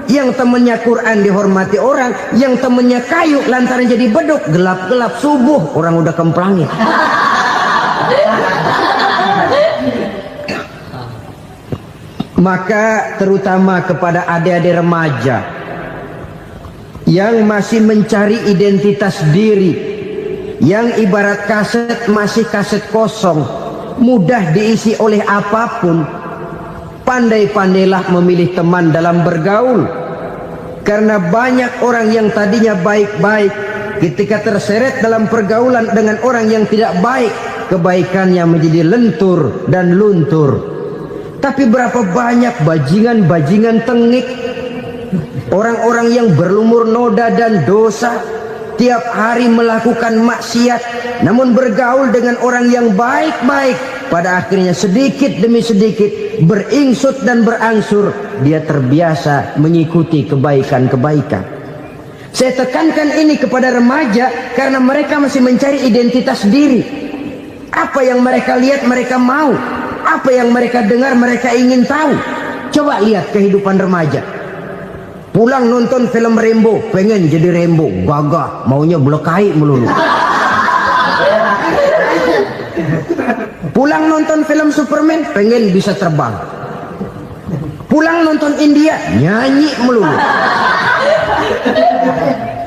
[SPEAKER 3] Yang temannya Quran dihormati orang, yang temannya kayu lantaran jadi beduk, gelap-gelap subuh orang udah kemplangin. Maka terutama kepada adik-adik remaja yang masih mencari identitas diri, yang ibarat kaset masih kaset kosong, mudah diisi oleh apapun, pandai-pandailah memilih teman dalam bergaul. Karena banyak orang yang tadinya baik-baik, ketika terseret dalam pergaulan dengan orang yang tidak baik, kebaikannya menjadi lentur dan luntur. Tapi berapa banyak bajingan-bajingan tengik, orang-orang yang berlumur noda dan dosa, tiap hari melakukan maksiat, namun bergaul dengan orang yang baik-baik, pada akhirnya sedikit demi sedikit beringsut dan berangsur dia terbiasa mengikuti kebaikan-kebaikan. Saya tekankan ini kepada remaja karena mereka masih mencari identitas diri. Apa yang mereka lihat mereka mau, apa yang mereka dengar mereka ingin tahu. Coba lihat kehidupan remaja. Pulang nonton film Rambo, pengen jadi Rambo, gagah, maunya belekai melulu. Pulang nonton film Superman, pengen bisa terbang. Pulang nonton India, nyanyi melulu.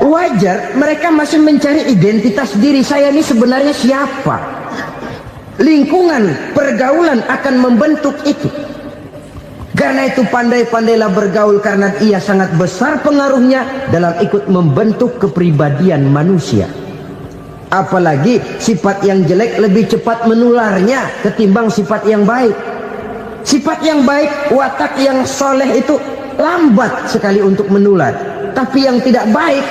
[SPEAKER 3] Wajar, mereka masih mencari identitas diri. Saya ini sebenarnya siapa? Lingkungan, pergaulan akan membentuk itu. Karena itu pandai-pandailah bergaul, karena ia sangat besar pengaruhnya dalam ikut membentuk kepribadian manusia. Apalagi sifat yang jelek lebih cepat menularnya ketimbang sifat yang baik. Sifat yang baik, watak yang soleh itu lambat sekali untuk menular. Tapi yang tidak baik,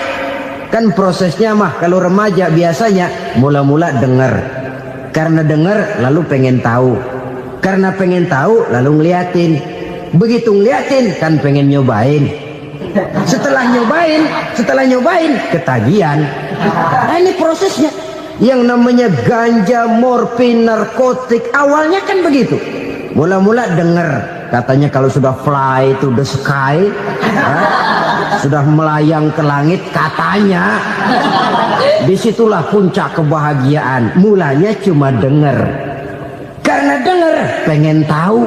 [SPEAKER 3] kan prosesnya mah kalau remaja biasanya mula-mula dengar. Karena dengar lalu pengen tahu. Karena pengen tahu lalu ngeliatin. Begitu ngeliatin kan pengen nyobain. Setelah nyobain ketagihan. Nah, ini prosesnya. Yang namanya ganja, morfin, narkotik, awalnya kan begitu. Mula-mula dengar, katanya kalau sudah fly to the sky, sudah melayang ke langit, katanya disitulah puncak kebahagiaan. Mulanya cuma dengar. Karena dengar pengen tahu.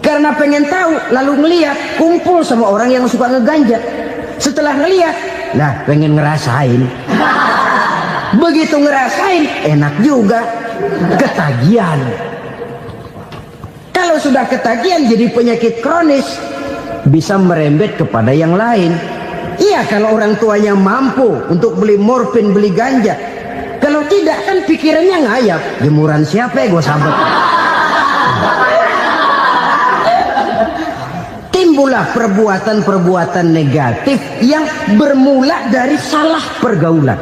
[SPEAKER 3] Karena pengen tahu lalu ngeliat, kumpul sama orang yang suka ngeganja. Setelah ngeliat Lah pengen ngerasain. Begitu ngerasain enak juga, ketagihan. Kalau sudah ketagihan jadi penyakit kronis, bisa merembet kepada yang lain. Iya, kalau orang tuanya mampu untuk beli morfin, beli ganja. Kalau tidak kan pikirannya ngayap, jemuran siapa ya gue sambet. Timbullah perbuatan-perbuatan negatif yang bermula dari salah pergaulan.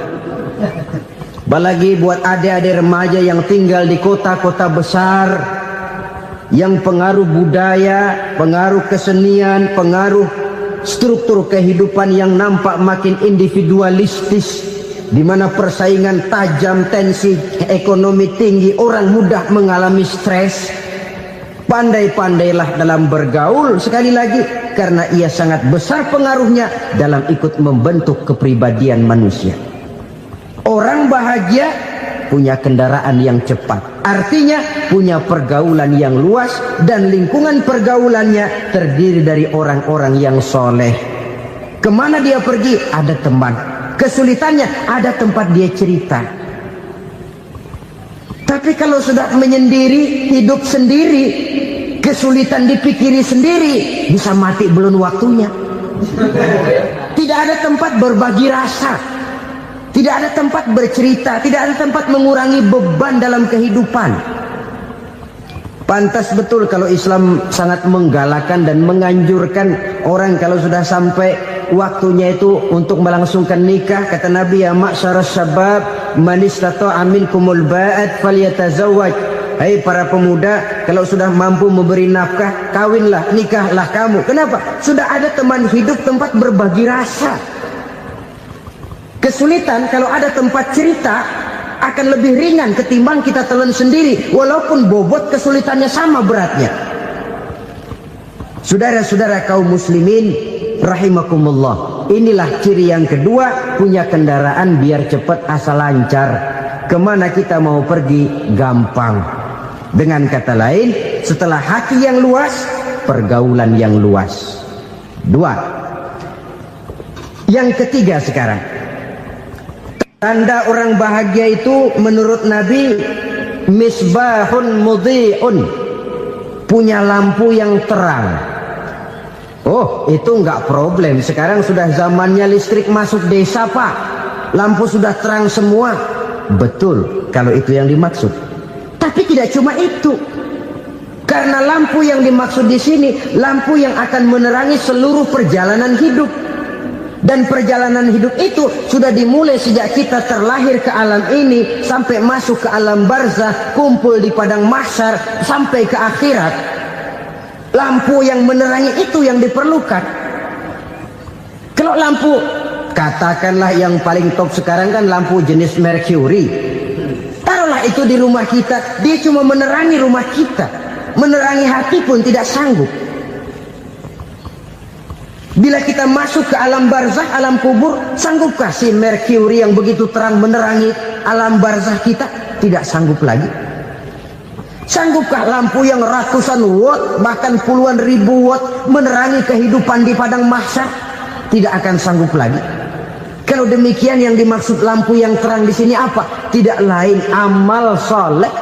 [SPEAKER 3] Apalagi buat adik-adik remaja yang tinggal di kota-kota besar, yang pengaruh budaya, pengaruh kesenian, pengaruh struktur kehidupan yang nampak makin individualistis, di mana persaingan tajam, tensi ekonomi tinggi, orang mudah mengalami stres. Pandai-pandailah dalam bergaul, sekali lagi, karena ia sangat besar pengaruhnya dalam ikut membentuk kepribadian manusia. Orang bahagia punya kendaraan yang cepat, artinya punya pergaulan yang luas, dan lingkungan pergaulannya terdiri dari orang-orang yang soleh. Kemana dia pergi ada teman, kesulitannya ada tempat dia cerita. Tapi kalau sudah menyendiri, hidup sendiri, kesulitan dipikiri sendiri, bisa mati belum waktunya. Tidak ada tempat berbagi rasa, tidak ada tempat bercerita, tidak ada tempat mengurangi beban dalam kehidupan. Pantas betul kalau Islam sangat menggalakkan dan menganjurkan orang kalau sudah sampai waktunya itu untuk melangsungkan nikah. Kata Nabi, ya ma'syaras syabab man istata'a minkumul ba'at falyatazawwaj. Hai para pemuda, kalau sudah mampu memberi nafkah, kawinlah, nikahlah kamu. Kenapa? Sudah ada teman hidup, tempat berbagi rasa. Kesulitan kalau ada tempat cerita akan lebih ringan ketimbang kita telan sendiri, walaupun bobot kesulitannya sama beratnya. Saudara-saudara kaum muslimin rahimakumullah, inilah ciri yang kedua, punya kendaraan biar cepat asal lancar. Kemana kita mau pergi gampang. Dengan kata lain, setelah hati yang luas, pergaulan yang luas. Dua. Yang ketiga sekarang, tanda orang bahagia itu menurut Nabi, misbahun mudhi'un, punya lampu yang terang. Oh, itu enggak problem. Sekarang sudah zamannya listrik masuk desa, Pak. Lampu sudah terang semua. Betul, kalau itu yang dimaksud. Tapi tidak cuma itu. Karena lampu yang dimaksud di sini, lampu yang akan menerangi seluruh perjalanan hidup. Dan perjalanan hidup itu sudah dimulai sejak kita terlahir ke alam ini, sampai masuk ke alam barzah, kumpul di padang mahsyar, sampai ke akhirat. Lampu yang menerangi itu yang diperlukan. Kalau lampu, katakanlah yang paling top sekarang kan lampu jenis Mercury. Taruhlah itu di rumah kita, dia cuma menerangi rumah kita, menerangi hati pun tidak sanggup. Bila kita masuk ke alam barzah, alam kubur, sanggupkah si Mercury yang begitu terang menerangi alam barzah kita? Tidak sanggup lagi. Sanggupkah lampu yang ratusan watt, bahkan puluhan ribu watt menerangi kehidupan di padang mahsyar? Tidak akan sanggup lagi. Kalau demikian, yang dimaksud lampu yang terang di sini apa? Tidak lain amal soleh,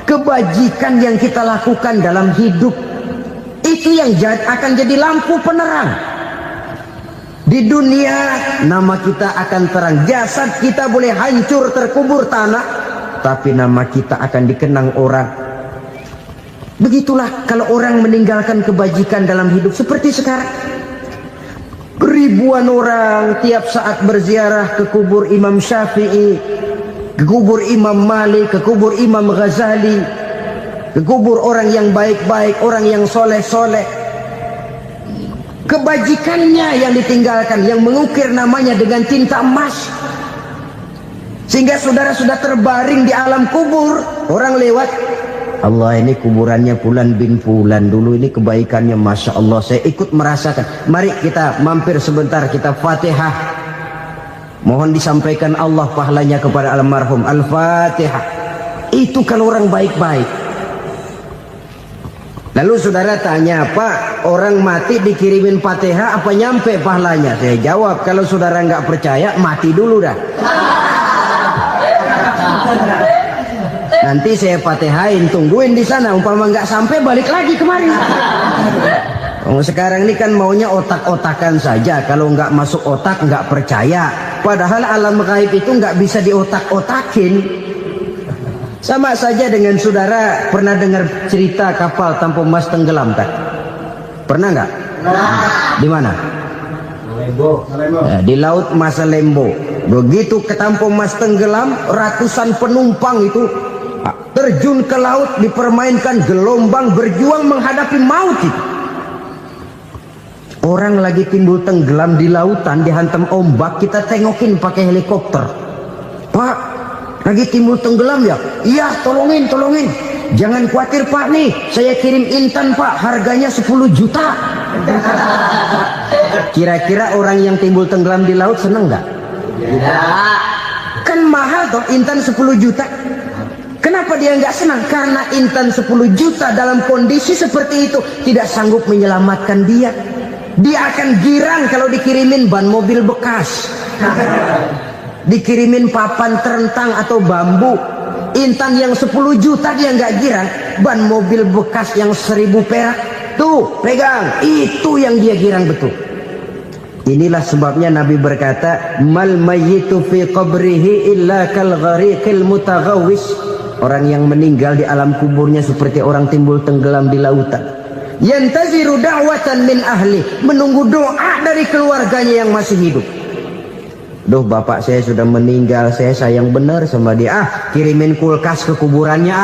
[SPEAKER 3] kebajikan yang kita lakukan dalam hidup. Itu yang akan jadi lampu penerang. Di dunia nama kita akan terang, jasad kita boleh hancur terkubur tanah, tapi nama kita akan dikenang orang. Begitulah kalau orang meninggalkan kebajikan dalam hidup seperti sekarang. Ribuan orang tiap saat berziarah ke kubur Imam Syafi'i, ke kubur Imam Malik, ke kubur Imam Ghazali, ke kubur orang yang baik-baik, orang yang soleh-soleh. Kebajikannya yang ditinggalkan, yang mengukir namanya dengan tinta emas. Sehingga saudara sudah terbaring di alam kubur, orang lewat, Allah, ini kuburannya Fulan bin Fulan, dulu ini kebaikannya Masya Allah, saya ikut merasakan. Mari kita mampir sebentar, kita Fatihah. Mohon disampaikan Allah pahalanya kepada almarhum. Al-Fatihah. Itu kalau orang baik-baik. Lalu saudara tanya, Pak, orang mati dikirimin Fatihah apa nyampe pahalanya? Saya jawab, kalau saudara nggak percaya, mati dulu dah. Nanti saya Fatihain, tungguin di sana. Umpama nggak sampai, balik lagi kemari. Sekarang ini kan maunya otak-otakan saja. Kalau nggak masuk otak, nggak percaya. Padahal alam gaib itu nggak bisa diotak-otakin. Sama saja dengan saudara pernah dengar cerita kapal tanpa emas tenggelam tak? Pernah nggak? Di mana? Di laut Masalembo. Begitu ketampo emas tenggelam, ratusan penumpang itu terjun ke laut, dipermainkan gelombang, berjuang menghadapi maut itu. Orang lagi timbul tenggelam di lautan, dihantam ombak, kita tengokin pakai helikopter. Pak, lagi timbul tenggelam ya? Iya, tolongin. Jangan khawatir Pak nih, saya kirim intan Pak, harganya 10 juta. Kira-kira orang yang timbul tenggelam di laut seneng nggak? Tidak. Kan mahal toh intan 10 juta. Kenapa dia nggak senang? Karena intan 10 juta dalam kondisi seperti itu tidak sanggup menyelamatkan dia. Dia akan girang kalau dikirimin ban mobil bekas, dikirimin papan terentang atau bambu. Intan yang 10 juta dia nggak girang. Ban mobil bekas yang 1000 perak, tuh pegang, itu yang dia girang betul. Inilah sebabnya Nabi berkata, mal mayyitu fi qabrihi illa kal ghariqil mutaghawwis. Orang yang meninggal di alam kuburnya seperti orang timbul tenggelam di lautan. Yantaziru da'watan min ahli, menunggu doa dari keluarganya yang masih hidup. Duh, bapak saya sudah meninggal, saya sayang benar sama dia. Kirimin kulkas ke kuburannya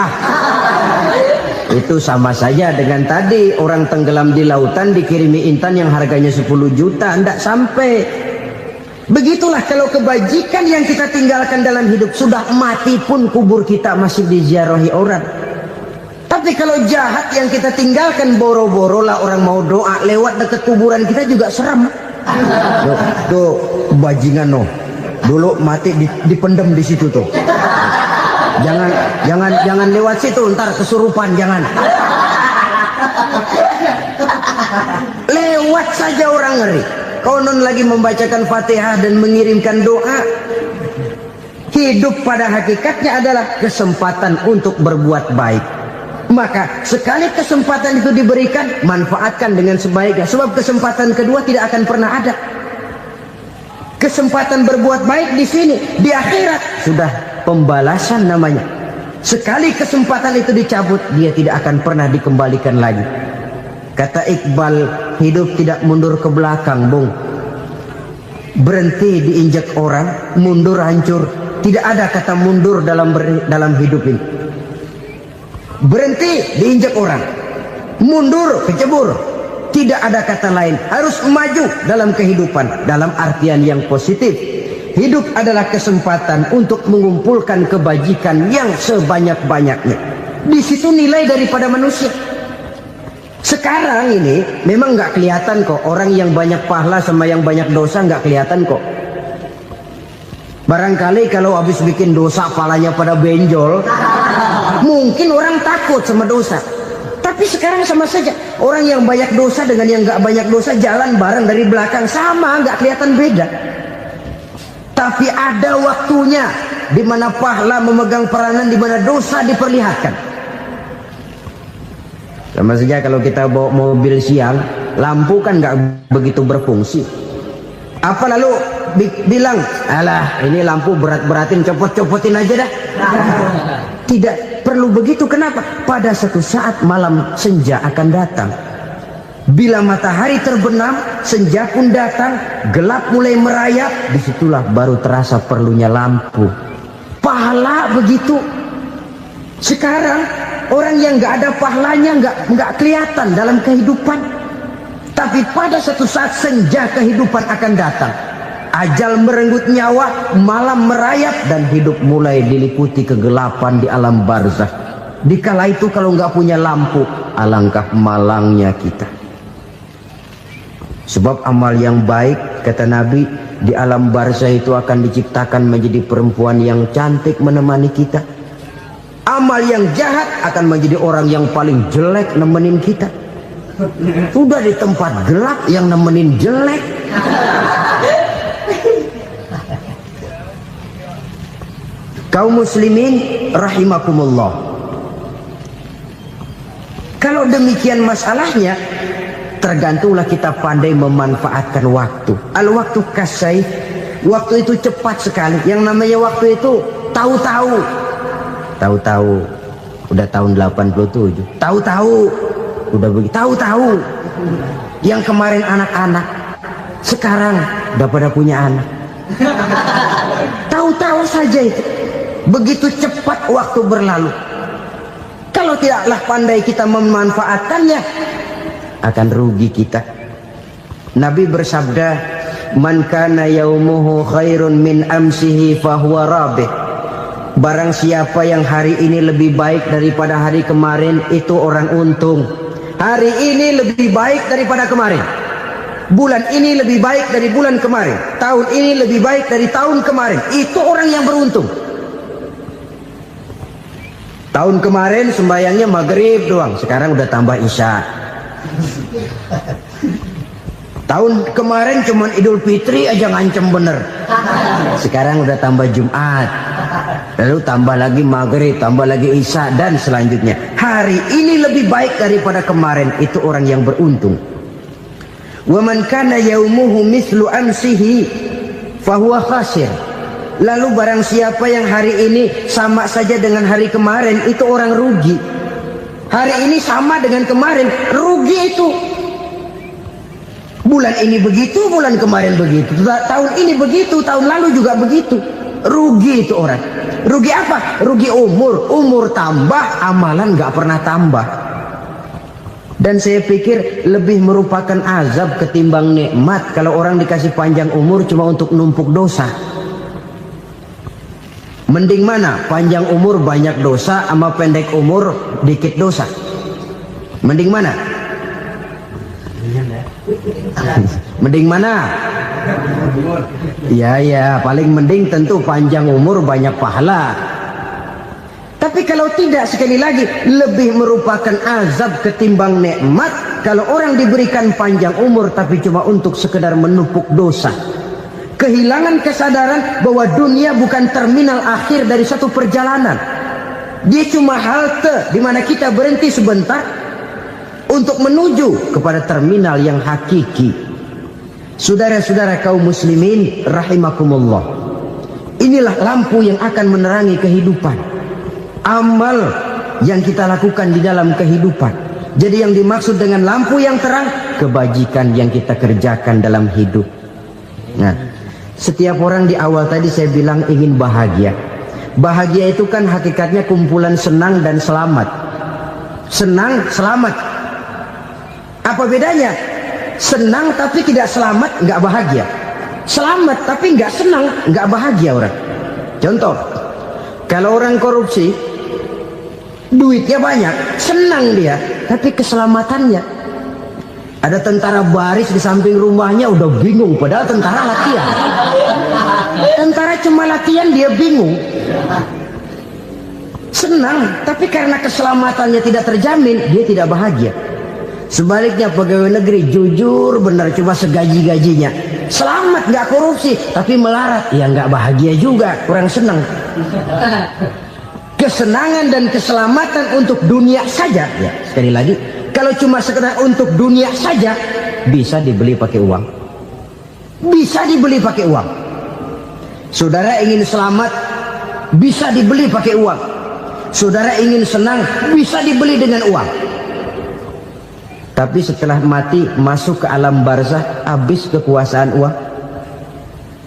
[SPEAKER 3] Itu sama saja dengan tadi orang tenggelam di lautan dikirimi intan yang harganya 10 juta, tidak sampai. Begitulah kalau kebajikan yang kita tinggalkan dalam hidup, sudah mati pun kubur kita masih diziarahi orang. Tapi kalau jahat yang kita tinggalkan, boro-boro lah orang mau doa lewat dekat kuburan kita juga serem. Tuh bajingan no, dulu mati dipendem di situ tuh. Jangan lewat situ, ntar kesurupan, jangan. Lewat saja orang ngeri. Konon lagi membacakan Fatihah dan mengirimkan doa. Hidup pada hakikatnya adalah kesempatan untuk berbuat baik. Maka sekali kesempatan itu diberikan, manfaatkan dengan sebaiknya. Sebab kesempatan kedua tidak akan pernah ada. Kesempatan berbuat baik di sini, di akhirat sudah pembalasan namanya. Sekali kesempatan itu dicabut, dia tidak akan pernah dikembalikan lagi. Kata Iqbal, hidup tidak mundur ke belakang, Bung. Berhenti diinjak orang, mundur hancur. Tidak ada kata mundur dalam hidup ini. Berhenti diinjak orang, mundur kecebur. Tidak ada kata lain. Harus maju dalam kehidupan, dalam artian yang positif. Hidup adalah kesempatan untuk mengumpulkan kebajikan yang sebanyak-banyaknya. Di situ nilai daripada manusia. Sekarang ini memang nggak kelihatan kok, orang yang banyak pahala sama yang banyak dosa nggak kelihatan kok. Barangkali kalau habis bikin dosa palanya pada benjol, mungkin orang takut sama dosa. Tapi sekarang sama saja, orang yang banyak dosa dengan yang nggak banyak dosa jalan bareng dari belakang, sama, nggak kelihatan beda. Tapi ada waktunya di mana pahala memegang peranan, di mana dosa diperlihatkan. Sama saja kalau kita bawa mobil siang, lampu kan nggak begitu berfungsi. Apa lalu bilang, alah ini lampu berat-beratin, copot-copotin aja dah. Tidak perlu begitu. Kenapa? Pada satu saat malam senja akan datang. Bila matahari terbenam, senja pun datang, gelap mulai merayap, disitulah baru terasa perlunya lampu. Pahala begitu. Sekarang orang yang nggak ada pahalanya nggak kelihatan dalam kehidupan. Tapi pada satu saat senja kehidupan akan datang. Ajal merenggut nyawa, malam merayap, dan hidup mulai diliputi kegelapan di alam barzakh. Dikala itu kalau nggak punya lampu, alangkah malangnya kita. Sebab amal yang baik, kata Nabi, di alam barzakh itu akan diciptakan menjadi perempuan yang cantik menemani kita. Amal yang jahat akan menjadi orang yang paling jelek nemenin kita. Udah di tempat gelap yang nemenin jelek. Kaum muslimin rahimakumullah. Kalau demikian masalahnya, tergantunglah kita pandai memanfaatkan waktu. Al-waktu kasayf. Waktu itu cepat sekali. Yang namanya waktu itu tahu-tahu. Tahu-tahu udah tahun 87. Tahu-tahu udah begitu. Tahu-tahu yang kemarin anak-anak sekarang udah pada punya anak. Tahu-tahu saja itu. Begitu cepat waktu berlalu. Kalau tidaklah pandai kita memanfaatkannya, akan rugi kita. Nabi bersabda, "Man kana yaumuhu khairun min amsihi fahuwa rabih." Barang siapa yang hari ini lebih baik daripada hari kemarin, itu orang untung. Hari ini lebih baik daripada kemarin. Bulan ini lebih baik dari bulan kemarin. Tahun ini lebih baik dari tahun kemarin. Itu orang yang beruntung. Tahun kemarin sembayangnya maghrib doang, sekarang udah tambah isya. Tahun kemarin cuman Idul Fitri aja ngancem bener, sekarang udah tambah Jumat, lalu tambah lagi maghrib, tambah lagi isya, dan selanjutnya. Hari ini lebih baik daripada kemarin, itu orang yang beruntung. Wa man kana yaumuhu mislu amsihi fahuwa khasir. Lalu barang siapa yang hari ini sama saja dengan hari kemarin, itu orang rugi. Hari ini sama dengan kemarin, rugi itu. Bulan ini begitu, bulan kemarin begitu, tahun ini begitu, tahun lalu juga begitu. Rugi itu orang. Rugi apa? Rugi umur. Umur tambah, amalan gak pernah tambah. Dan saya pikir lebih merupakan azab ketimbang nikmat kalau orang dikasih panjang umur cuma untuk numpuk dosa. Mending mana? Panjang umur banyak dosa sama pendek umur dikit dosa? Mending mana? Mending mana? Ya, paling mending tentu panjang umur banyak pahala. Tapi kalau tidak, sekali lagi, lebih merupakan azab ketimbang nikmat kalau orang diberikan panjang umur tapi cuma untuk sekedar menumpuk dosa. Kehilangan kesadaran bahwa dunia bukan terminal akhir dari satu perjalanan. Dia cuma halte di mana kita berhenti sebentar untuk menuju kepada terminal yang hakiki. Saudara-saudara kaum muslimin rahimakumullah. Inilah lampu yang akan menerangi kehidupan. Amal yang kita lakukan di dalam kehidupan. Jadi yang dimaksud dengan lampu yang terang, kebajikan yang kita kerjakan dalam hidup. Nah, setiap orang di awal tadi saya bilang ingin bahagia. Bahagia itu kan hakikatnya kumpulan senang dan selamat. Senang, selamat. Apa bedanya? Senang tapi tidak selamat, nggak bahagia. Selamat tapi nggak senang, nggak bahagia orang. Contoh, kalau orang korupsi, duitnya banyak, senang dia, tapi keselamatannya. Ada tentara baris di samping rumahnya udah bingung, padahal tentara latihan. Tentara cuma latihan, dia bingung. Senang, tapi karena keselamatannya tidak terjamin, dia tidak bahagia. Sebaliknya pegawai negeri jujur benar, cuma segaji-gajinya, selamat, nggak korupsi, tapi melarat, ya nggak bahagia juga, kurang senang. Kesenangan dan keselamatan untuk dunia saja, ya sekali lagi, kalau cuma sekedar untuk dunia saja, bisa dibeli pakai uang, bisa dibeli pakai uang. Saudara ingin selamat, bisa dibeli pakai uang. Saudara ingin senang, bisa dibeli dengan uang. Tapi setelah mati, masuk ke alam barzah, habis kekuasaan uang.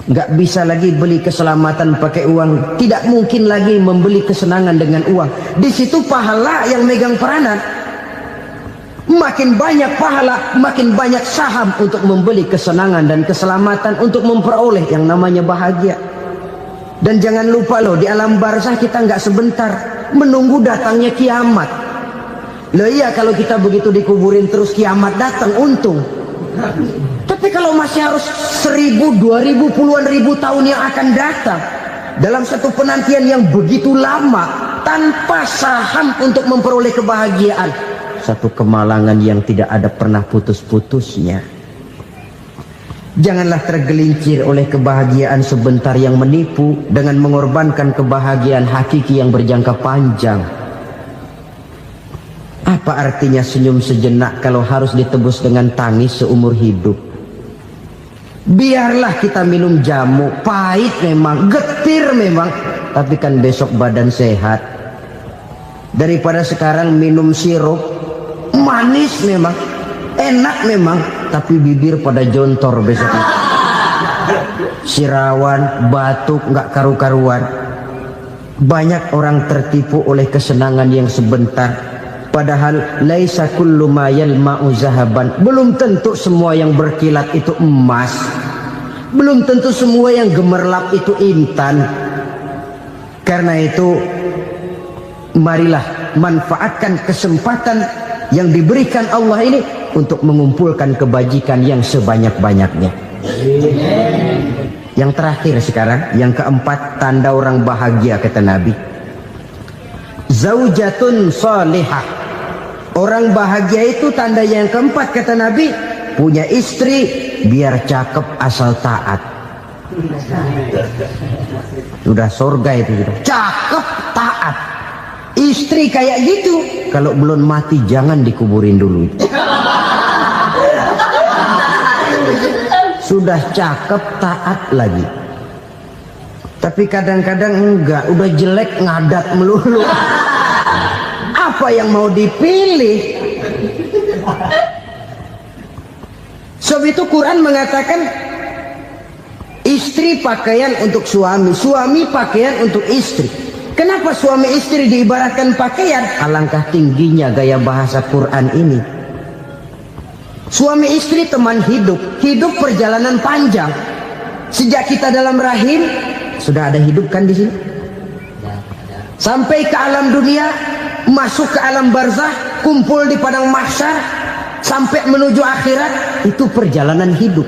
[SPEAKER 3] Nggak bisa lagi beli keselamatan pakai uang. Tidak mungkin lagi membeli kesenangan dengan uang. Di situ pahala yang megang peranan. Makin banyak pahala, makin banyak saham untuk membeli kesenangan dan keselamatan, untuk memperoleh yang namanya bahagia. Dan jangan lupa loh, di alam barzah kita nggak sebentar, menunggu datangnya kiamat. Loh iya, kalau kita begitu dikuburin terus kiamat datang, untung. Tapi kalau masih harus 1000, 2000, puluhan ribu tahun yang akan datang dalam satu penantian yang begitu lama, tanpa saham untuk memperoleh kebahagiaan. Satu kemalangan yang tidak ada pernah putus-putusnya. Janganlah tergelincir oleh kebahagiaan sebentar yang menipu dengan mengorbankan kebahagiaan hakiki yang berjangka panjang. Apa artinya senyum sejenak kalau harus ditebus dengan tangis seumur hidup? Biarlah kita minum jamu, pahit memang, getir memang, tapi kan besok badan sehat. Daripada sekarang minum sirup, manis memang, enak memang, tapi bibir pada jontor besok. Sirawan, batuk, nggak karu-karuan. Banyak orang tertipu oleh kesenangan yang sebentar. Padahal laisa kullu ma yalma'u zahaban. Belum tentu semua yang berkilat itu emas. Belum tentu semua yang gemerlap itu intan. Karena itu marilah manfaatkan kesempatan yang diberikan Allah ini untuk mengumpulkan kebajikan yang sebanyak-banyaknya. Yang terakhir sekarang, yang keempat, tanda orang bahagia kata Nabi. Zaujatun salihah. Orang bahagia itu tanda yang keempat kata Nabi, punya istri biar cakep asal taat. Sudah surga itu gitu. Cakep taat. Istri kayak gitu kalau belum mati jangan dikuburin dulu. Sudah cakep taat lagi. Tapi kadang-kadang enggak, udah jelek ngadat melulu. Apa yang mau dipilih? Sebab itu Quran mengatakan istri pakaian untuk suami, suami pakaian untuk istri. Kenapa suami istri diibaratkan pakaian? Alangkah tingginya gaya bahasa Quran ini. Suami istri teman hidup, hidup perjalanan panjang. Sejak kita dalam rahim sudah ada hidup kan di sini. Sampai ke alam dunia, masuk ke alam barzah, kumpul di padang mahsyar, sampai menuju akhirat, itu perjalanan hidup.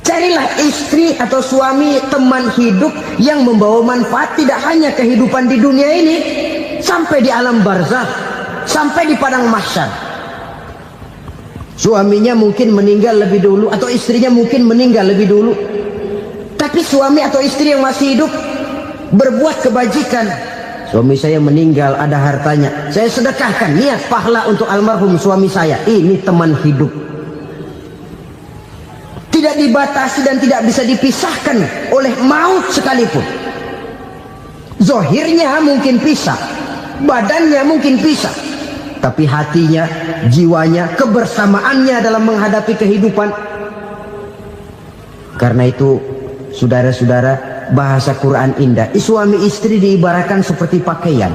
[SPEAKER 3] Carilah istri atau suami teman hidup yang membawa manfaat tidak hanya kehidupan di dunia ini, sampai di alam barzah, sampai di padang mahsyar. Suaminya mungkin meninggal lebih dulu atau istrinya mungkin meninggal lebih dulu, tapi suami atau istri yang masih hidup berbuat kebajikan. Suami saya meninggal, ada hartanya, saya sedekahkan, niat pahala untuk almarhum suami saya. Ini teman hidup. Tidak dibatasi dan tidak bisa dipisahkan oleh maut sekalipun. Zohirnya mungkin pisah, badannya mungkin pisah, tapi hatinya, jiwanya, kebersamaannya dalam menghadapi kehidupan. Karena itu, saudara-saudara, bahasa Quran indah. Suami istri diibaratkan seperti pakaian.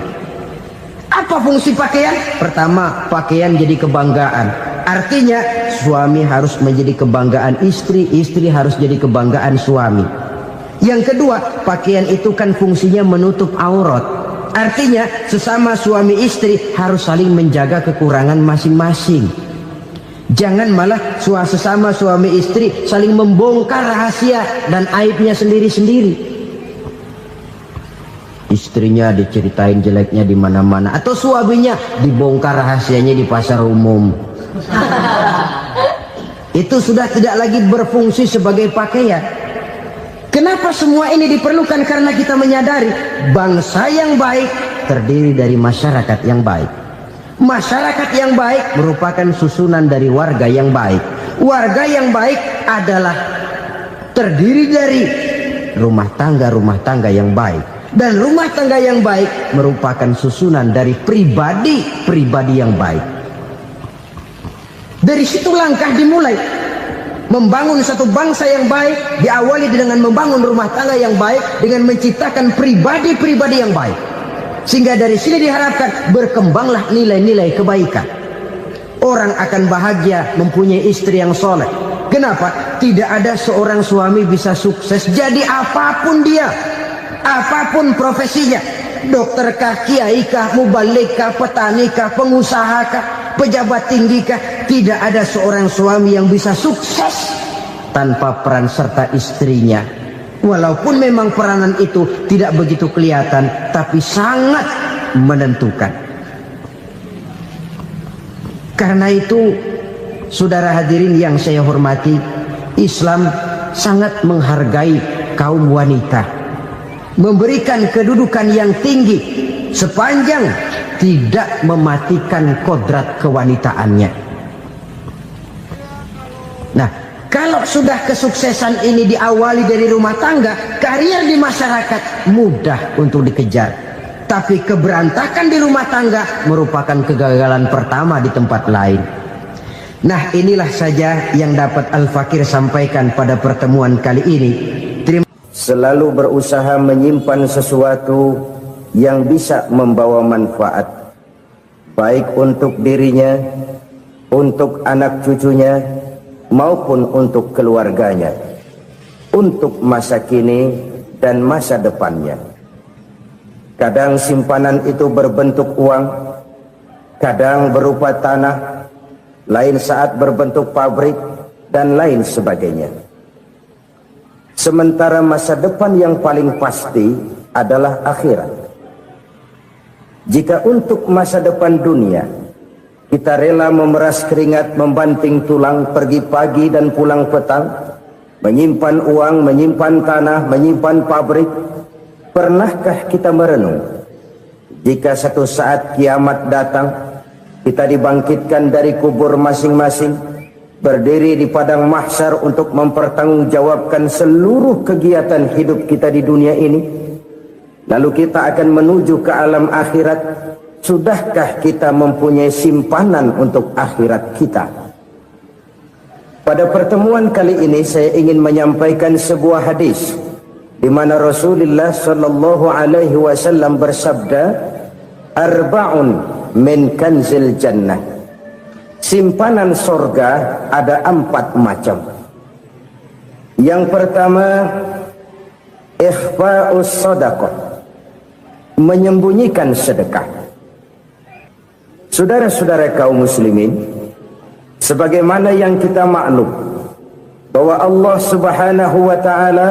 [SPEAKER 3] Apa fungsi pakaian? Pertama, pakaian jadi kebanggaan. Artinya suami harus menjadi kebanggaan istri, istri harus jadi kebanggaan suami. Yang kedua, pakaian itu kan fungsinya menutup aurat. Artinya sesama suami istri harus saling menjaga kekurangan masing-masing. Jangan malah sesama suami istri saling membongkar rahasia dan aibnya sendiri-sendiri. Istrinya diceritain jeleknya di mana-mana, atau suaminya dibongkar rahasianya di pasar umum. Itu sudah tidak lagi berfungsi sebagai pakaian. Kenapa semua ini diperlukan? Karena kita menyadari bangsa yang baik terdiri dari masyarakat yang baik. Masyarakat yang baik merupakan susunan dari warga yang baik. Warga yang baik adalah terdiri dari rumah tangga yang baik. Dan rumah tangga yang baik merupakan susunan dari pribadi yang baik. Dari situ langkah dimulai. Membangun satu bangsa yang baik diawali dengan membangun rumah tangga yang baik, dengan menciptakan pribadi-pribadi yang baik. Sehingga dari sini diharapkan berkembanglah nilai-nilai kebaikan. Orang akan bahagia mempunyai istri yang soleh. Kenapa? Tidak ada seorang suami bisa sukses jadi apapun dia, apapun profesinya. Dokterkah, kiaikah, mubalikah, petanikah, pengusahakah, pejabat tinggikah, tidak ada seorang suami yang bisa sukses tanpa peran serta istrinya. Walaupun memang peranan itu tidak begitu kelihatan, tapi sangat menentukan. Karena itu, saudara hadirin yang saya hormati, Islam sangat menghargai kaum wanita, memberikan kedudukan yang tinggi sepanjang tidak mematikan kodrat kewanitaannya. Nah, kalau sudah kesuksesan ini diawali dari rumah tangga, karier di masyarakat mudah untuk dikejar. Tapi keberantakan di rumah tangga merupakan kegagalan pertama di tempat lain. Nah, inilah saja yang dapat Al-Fakir sampaikan pada pertemuan kali ini.
[SPEAKER 2] Selalu berusaha menyimpan sesuatu yang bisa membawa manfaat, baik untuk dirinya, untuk anak cucunya, maupun untuk keluarganya, untuk masa kini dan masa depannya. Kadang simpanan itu berbentuk uang, kadang berupa tanah, lain saat berbentuk pabrik, dan lain sebagainya. Sementara masa depan yang paling pasti adalah akhirat. Jika untuk masa depan dunia kita rela memeras keringat, membanting tulang, pergi pagi dan pulang petang, menyimpan uang, menyimpan tanah, menyimpan pabrik, pernahkah kita merenung jika satu saat kiamat datang, kita dibangkitkan dari kubur masing-masing, berdiri di padang mahsyar untuk mempertanggungjawabkan seluruh kegiatan hidup kita di dunia ini, lalu kita akan menuju ke alam akhirat. Sudahkah kita mempunyai simpanan untuk akhirat kita? Pada pertemuan kali ini saya ingin menyampaikan sebuah hadis di mana Rasulullah sallallahu alaihi wasallam bersabda, "Arba'un min kanzil jannah." Simpanan sorga ada 4 macam. Yang pertama, ikhfa'us sadaqah, menyembunyikan sedekah. Saudara-saudara kaum muslimin, sebagaimana yang kita maklum bahwa Allah Subhanahu wa taala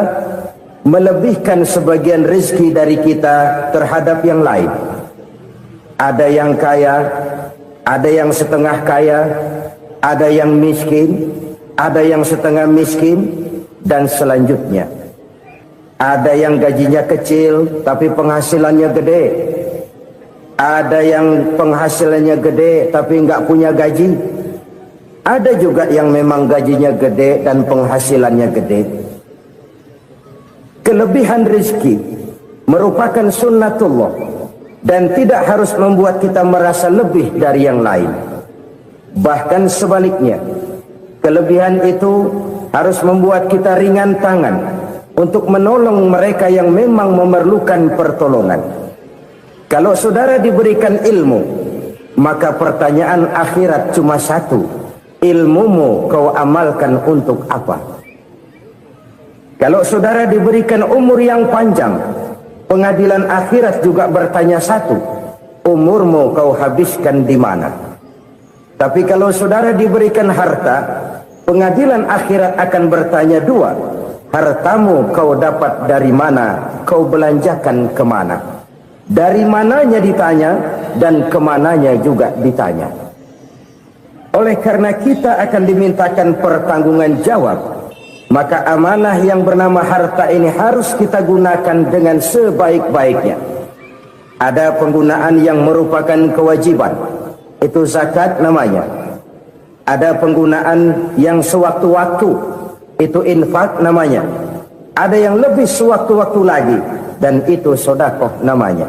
[SPEAKER 2] melebihkan sebagian rezeki dari kita terhadap yang lain. Ada yang kaya, ada yang setengah kaya, ada yang miskin, ada yang setengah miskin, dan selanjutnya. Ada yang gajinya kecil tapi penghasilannya gede. Ada yang penghasilannya gede tapi nggak punya gaji. Ada juga yang memang gajinya gede dan penghasilannya gede. Kelebihan rezeki merupakan sunnatullah dan tidak harus membuat kita merasa lebih dari yang lain. Bahkan sebaliknya, kelebihan itu harus membuat kita ringan tangan untuk menolong mereka yang memang memerlukan pertolongan. Kalau saudara diberikan ilmu, maka pertanyaan akhirat cuma satu: ilmumu kau amalkan untuk apa? Kalau saudara diberikan umur yang panjang, pengadilan akhirat juga bertanya satu: umurmu kau habiskan di mana? Tapi kalau saudara diberikan harta, pengadilan akhirat akan bertanya 2: hartamu kau dapat dari mana? Kau belanjakan kemana? Dari mananya ditanya dan kemananya juga ditanya. Oleh karena kita akan dimintakan pertanggungan jawab, maka amanah yang bernama harta ini harus kita gunakan dengan sebaik-baiknya. Ada penggunaan yang merupakan kewajiban, itu zakat namanya. Ada penggunaan yang sewaktu-waktu, itu infak namanya. Ada yang lebih sewaktu-waktu lagi, dan itu sedekah namanya.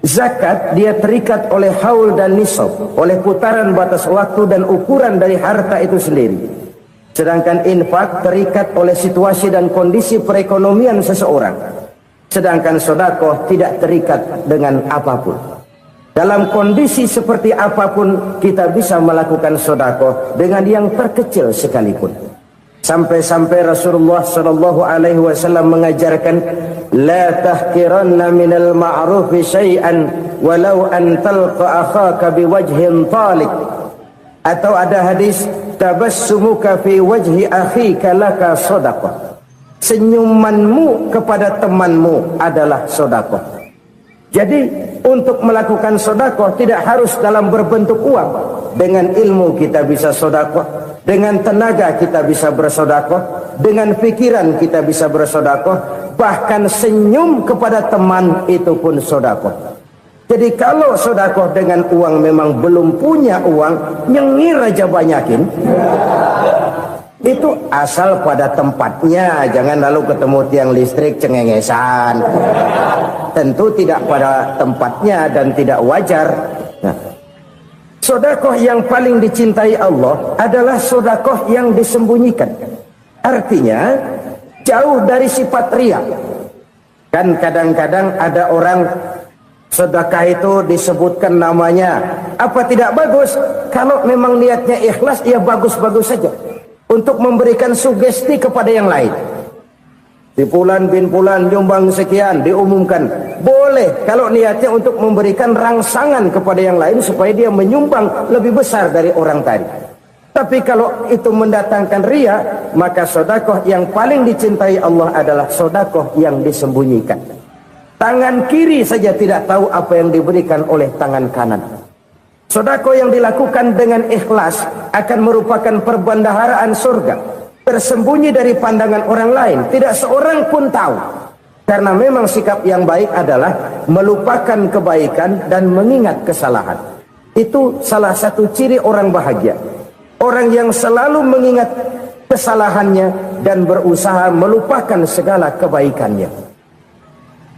[SPEAKER 2] Zakat dia terikat oleh haul dan nisab, oleh putaran batas waktu dan ukuran dari harta itu sendiri. Sedangkan infak terikat oleh situasi dan kondisi perekonomian seseorang. Sedangkan sedekah tidak terikat dengan apapun. Dalam kondisi seperti apapun kita bisa melakukan sedekah dengan yang terkecil sekalipun. Sampai-sampai Rasulullah sallallahu alaihi wasallam mengajarkan, la tahqiranna minal ma'rufi syai'an walau an talqa akhaka biwajhin talik. Atau ada hadis, tabassumuka fi wajhi akhika laka sadaqah. senyumanmu kepada temanmu adalah sedekah. Jadi untuk melakukan sedekah tidak harus dalam berbentuk uang. Dengan ilmu kita bisa sedekah, dengan tenaga kita bisa bersedekah, dengan pikiran kita bisa bersedekah, bahkan senyum kepada teman itu pun sedekah. Jadi kalau sedekah dengan uang memang belum punya uang, nyengir aja banyakin. Itu asal pada tempatnya, jangan lalu ketemu tiang listrik cengengesan. Tentu tidak pada tempatnya dan tidak wajar. Nah, sedekah yang paling dicintai Allah adalah sedekah yang disembunyikan. Artinya jauh dari sifat riya. Kan kadang-kadang ada orang sedekah itu disebutkan namanya, apa tidak bagus? Kalau memang niatnya ikhlas, ya bagus-bagus saja. Untuk memberikan sugesti kepada yang lain. Si Fulan bin Fulan nyumbang sekian, diumumkan. Boleh kalau niatnya untuk memberikan rangsangan kepada yang lain supaya dia menyumbang lebih besar dari orang tadi. Tapi kalau itu mendatangkan riya, maka sedekah yang paling dicintai Allah adalah sedekah yang disembunyikan. Tangan kiri saja tidak tahu apa yang diberikan oleh tangan kanan. Sedekah yang dilakukan dengan ikhlas akan merupakan perbendaharaan surga, tersembunyi dari pandangan orang lain, tidak seorang pun tahu. Karena memang sikap yang baik adalah melupakan kebaikan dan mengingat kesalahan. Itu salah satu ciri orang bahagia. Orang yang selalu mengingat kesalahannya dan berusaha melupakan segala kebaikannya.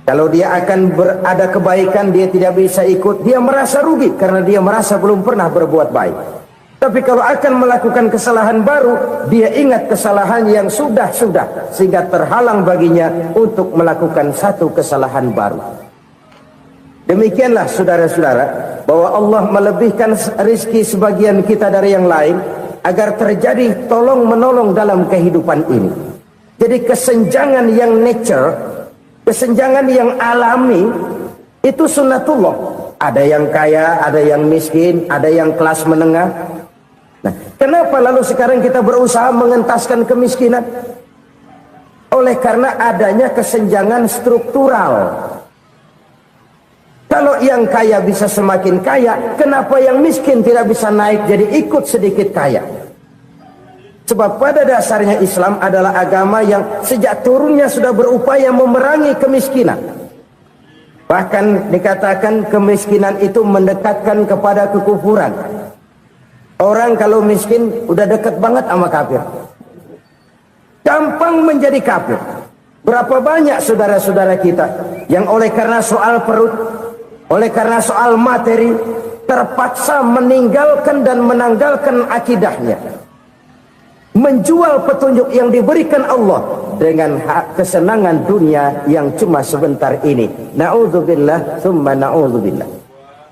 [SPEAKER 2] Kalau dia akan ada kebaikan, dia tidak bisa ikut, dia merasa rugi karena dia merasa belum pernah berbuat baik. Tapi kalau akan melakukan kesalahan baru, dia ingat kesalahan yang sudah-sudah, sehingga terhalang baginya untuk melakukan satu kesalahan baru. Demikianlah saudara-saudara, bahwa Allah melebihkan rizki sebagian kita dari yang lain, agar terjadi tolong-menolong dalam kehidupan ini. Jadi kesenjangan yang nature, kesenjangan yang alami, itu sunnatullah. Ada yang kaya, ada yang miskin, ada yang kelas menengah. Nah, kenapa lalu sekarang kita berusaha mengentaskan kemiskinan? Oleh karena adanya kesenjangan struktural. Kalau yang kaya bisa semakin kaya, kenapa yang miskin tidak bisa naik jadi ikut sedikit kaya? Sebab pada dasarnya Islam adalah agama yang sejak turunnya sudah berupaya memerangi kemiskinan. Bahkan dikatakan kemiskinan itu mendekatkan kepada kekufuran. Orang kalau miskin udah dekat banget sama kafir. Gampang menjadi kafir. Berapa banyak saudara-saudara kita yang oleh karena soal perut, oleh karena soal materi, terpaksa meninggalkan dan menanggalkan akidahnya. Menjual petunjuk yang diberikan Allah dengan hak kesenangan dunia yang cuma sebentar ini. Na'udzubillah, thumma na'udzubillah.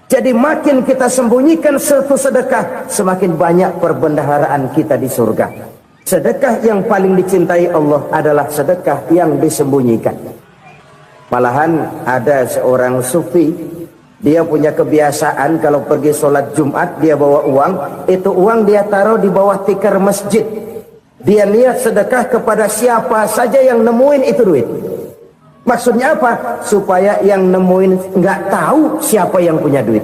[SPEAKER 2] Jadi makin kita sembunyikan satu sedekah, semakin banyak perbendaharaan kita di surga. Sedekah yang paling dicintai Allah adalah sedekah yang disembunyikan. Malahan ada seorang sufi, dia punya kebiasaan kalau pergi sholat Jumat dia bawa uang, itu uang dia taruh di bawah tikar masjid. Dia niat sedekah kepada siapa saja yang nemuin itu duit. Maksudnya apa? Supaya yang nemuin nggak tahu siapa yang punya duit.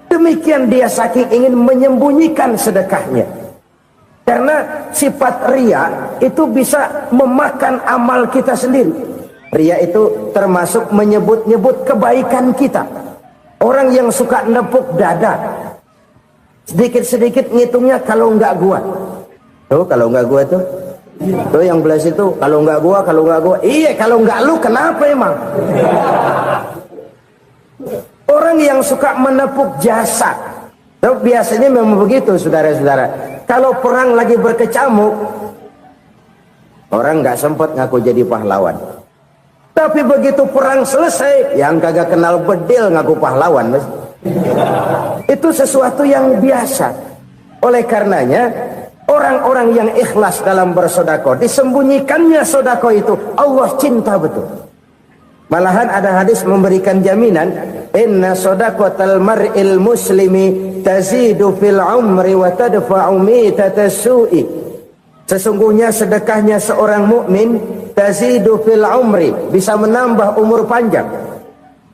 [SPEAKER 2] Demikian dia saking ingin menyembunyikan sedekahnya. Karena sifat riya itu bisa memakan amal kita sendiri. Riya itu termasuk menyebut-nyebut kebaikan kita. Orang yang suka nepuk dada, sedikit-sedikit ngitungnya kalau nggak gua. Tuh kalau nggak gua tuh. Tuh yang belas itu kalau nggak gua, kalau nggak gua. Iya kalau nggak lu kenapa emang? Orang yang suka menepuk jasa. Tuh biasanya memang begitu saudara-saudara. Kalau perang lagi berkecamuk, orang nggak sempat ngaku jadi pahlawan. Tapi begitu perang selesai, yang kagak kenal bedil ngaku pahlawan. Itu sesuatu yang biasa. Oleh karenanya orang-orang yang ikhlas dalam bersedekah, disembunyikannya sedekah itu Allah cinta betul. Malahan ada hadis memberikan jaminan, inna shadaqatal mar'il muslimi tazidu fil umri wa tadfa'u mitatas su'i. Sesungguhnya sedekahnya seorang mukmin tazidu fil umri, bisa menambah umur panjang.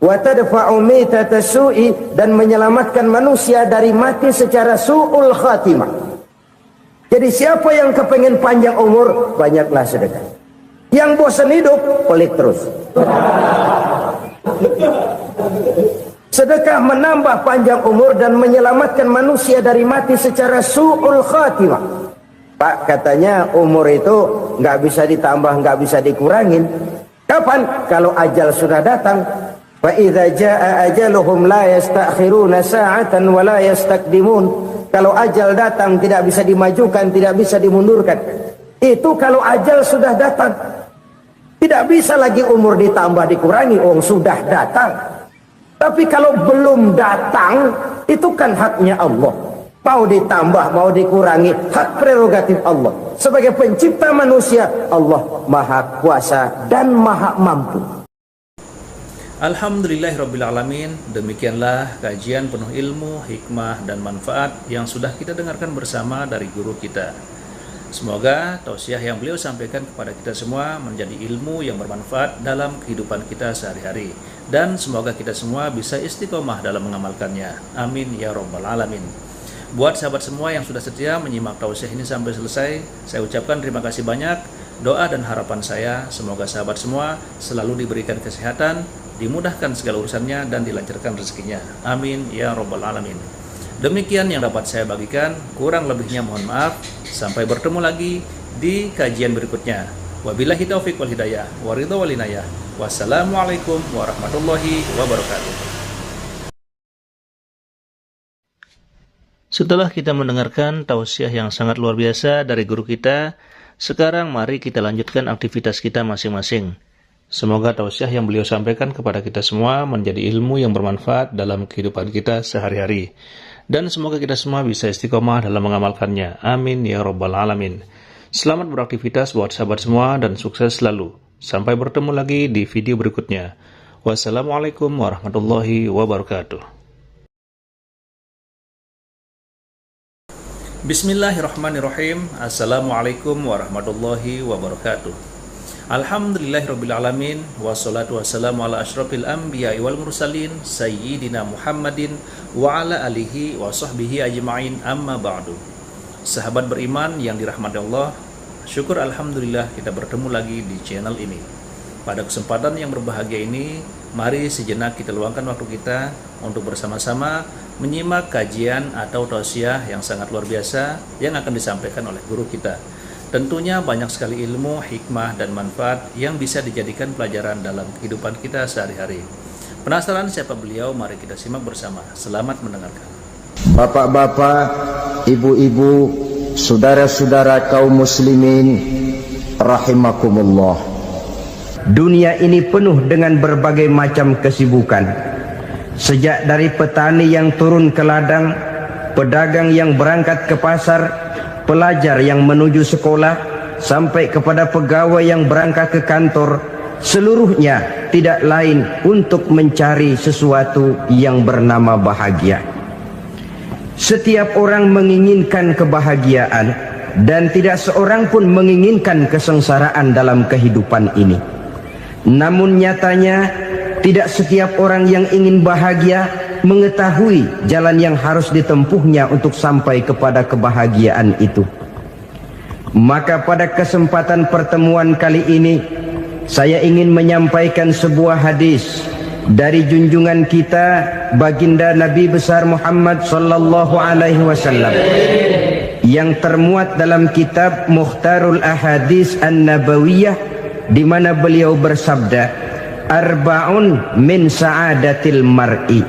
[SPEAKER 2] Wa tadfa'u mitata su'i, dan menyelamatkan manusia dari mati secara su'ul khatimah. Jadi siapa yang kepengen panjang umur, banyaklah sedekah. Yang bosan hidup, pelit terus. Sedekah menambah panjang umur dan menyelamatkan manusia dari mati secara su'ul khatimah. Pak, katanya umur itu nggak bisa ditambah, nggak bisa dikurangin. Kapan? Kalau ajal sudah datang. Fa idza jaa ajaluhum la yastakhiruna sa'atan wa la yastaqdimun. Kalau ajal datang tidak bisa dimajukan, tidak bisa dimundurkan. Itu kalau ajal sudah datang. Tidak bisa lagi umur ditambah dikurangi, sudah datang. Tapi kalau belum datang, itu kan haknya Allah. Mau ditambah, mau dikurangi, hak prerogatif Allah. Sebagai pencipta manusia, Allah maha kuasa dan maha mampu.
[SPEAKER 1] Alhamdulillahirrabbilalamin. Demikianlah kajian penuh ilmu, hikmah, dan manfaat yang sudah kita dengarkan bersama dari guru kita. Semoga tausiah yang beliau sampaikan kepada kita semua menjadi ilmu yang bermanfaat dalam kehidupan kita sehari-hari. Dan semoga kita semua bisa istiqomah dalam mengamalkannya. Amin ya rabbal alamin. Buat sahabat semua yang sudah setia menyimak tausiah ini sampai selesai, saya ucapkan terima kasih banyak. Doa dan harapan saya, semoga sahabat semua selalu diberikan kesehatan, dimudahkan segala urusannya, dan dilancarkan rezekinya. Amin ya rabbal alamin. Demikian yang dapat saya bagikan, kurang lebihnya mohon maaf. Sampai bertemu lagi di kajian berikutnya. Wabillahi taufiq wal hidayah, waridho wal inayah. Wassalamualaikum warahmatullahi wabarakatuh. Setelah kita mendengarkan tausiah yang sangat luar biasa dari guru kita, sekarang mari kita lanjutkan aktivitas kita masing-masing. Semoga tausiah yang beliau sampaikan kepada kita semua menjadi ilmu yang bermanfaat dalam kehidupan kita sehari-hari. Dan semoga kita semua bisa istiqomah dalam mengamalkannya. Amin ya rabbal alamin. Selamat beraktivitas buat sahabat semua dan sukses selalu. Sampai bertemu lagi di video berikutnya. Wassalamualaikum warahmatullahi wabarakatuh. Bismillahirrahmanirrahim. Assalamualaikum warahmatullahi wabarakatuh. Alhamdulillahirrabbilalamin. Wassalatu wassalamu ala ashrafil anbiya wal mursalin Sayyidina Muhammadin wa ala alihi wa sahbihi ajma'in, amma ba'du. Sahabat beriman yang dirahmati Allah, syukur alhamdulillah kita bertemu lagi di channel ini. Pada kesempatan yang berbahagia ini, mari sejenak kita luangkan waktu kita untuk bersama-sama menyimak kajian atau tausiah yang sangat luar biasa yang akan disampaikan oleh guru kita. Tentunya banyak sekali ilmu, hikmah, dan manfaat yang bisa dijadikan pelajaran dalam kehidupan kita sehari-hari. Penasaran siapa beliau? Mari kita simak bersama. Selamat mendengarkan.
[SPEAKER 2] Bapak-bapak, ibu-ibu, saudara-saudara kaum muslimin, rahimakumullah.
[SPEAKER 3] Dunia ini penuh dengan berbagai macam kesibukan. Sejak dari petani yang turun ke ladang, pedagang yang berangkat ke pasar, pelajar yang menuju sekolah, sampai kepada pegawai yang berangkat ke kantor, seluruhnya tidak lain untuk mencari sesuatu yang bernama bahagia. Setiap orang menginginkan kebahagiaan, dan tidak seorang pun menginginkan kesengsaraan dalam kehidupan ini. Namun nyatanya, tidak setiap orang yang ingin bahagia mengetahui jalan yang harus ditempuhnya untuk sampai kepada kebahagiaan itu. Maka pada kesempatan pertemuan kali ini, saya ingin menyampaikan sebuah hadis dari junjungan kita baginda Nabi besar Muhammad sallallahu alaihi wasallam yang termuat dalam kitab Mukhtarul Ahadits An-Nabawiyah, di mana beliau bersabda, arba'un min sa'adatil mar'i.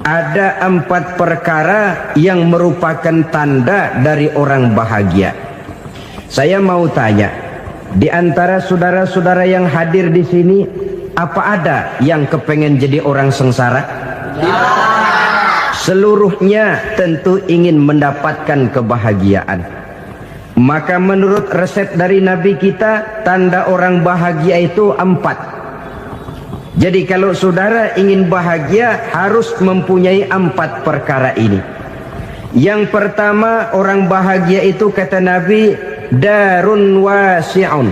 [SPEAKER 3] Ada 4 perkara yang merupakan tanda dari orang bahagia. Saya mau tanya, di antara saudara-saudara yang hadir di sini, apa ada yang kepengen jadi orang sengsara? Ya. Seluruhnya tentu ingin mendapatkan kebahagiaan. Maka menurut resep dari Nabi kita, tanda orang bahagia itu 4. Jadi kalau saudara ingin bahagia, harus mempunyai 4 perkara ini. Yang pertama, orang bahagia itu kata Nabi, darun wasi'un.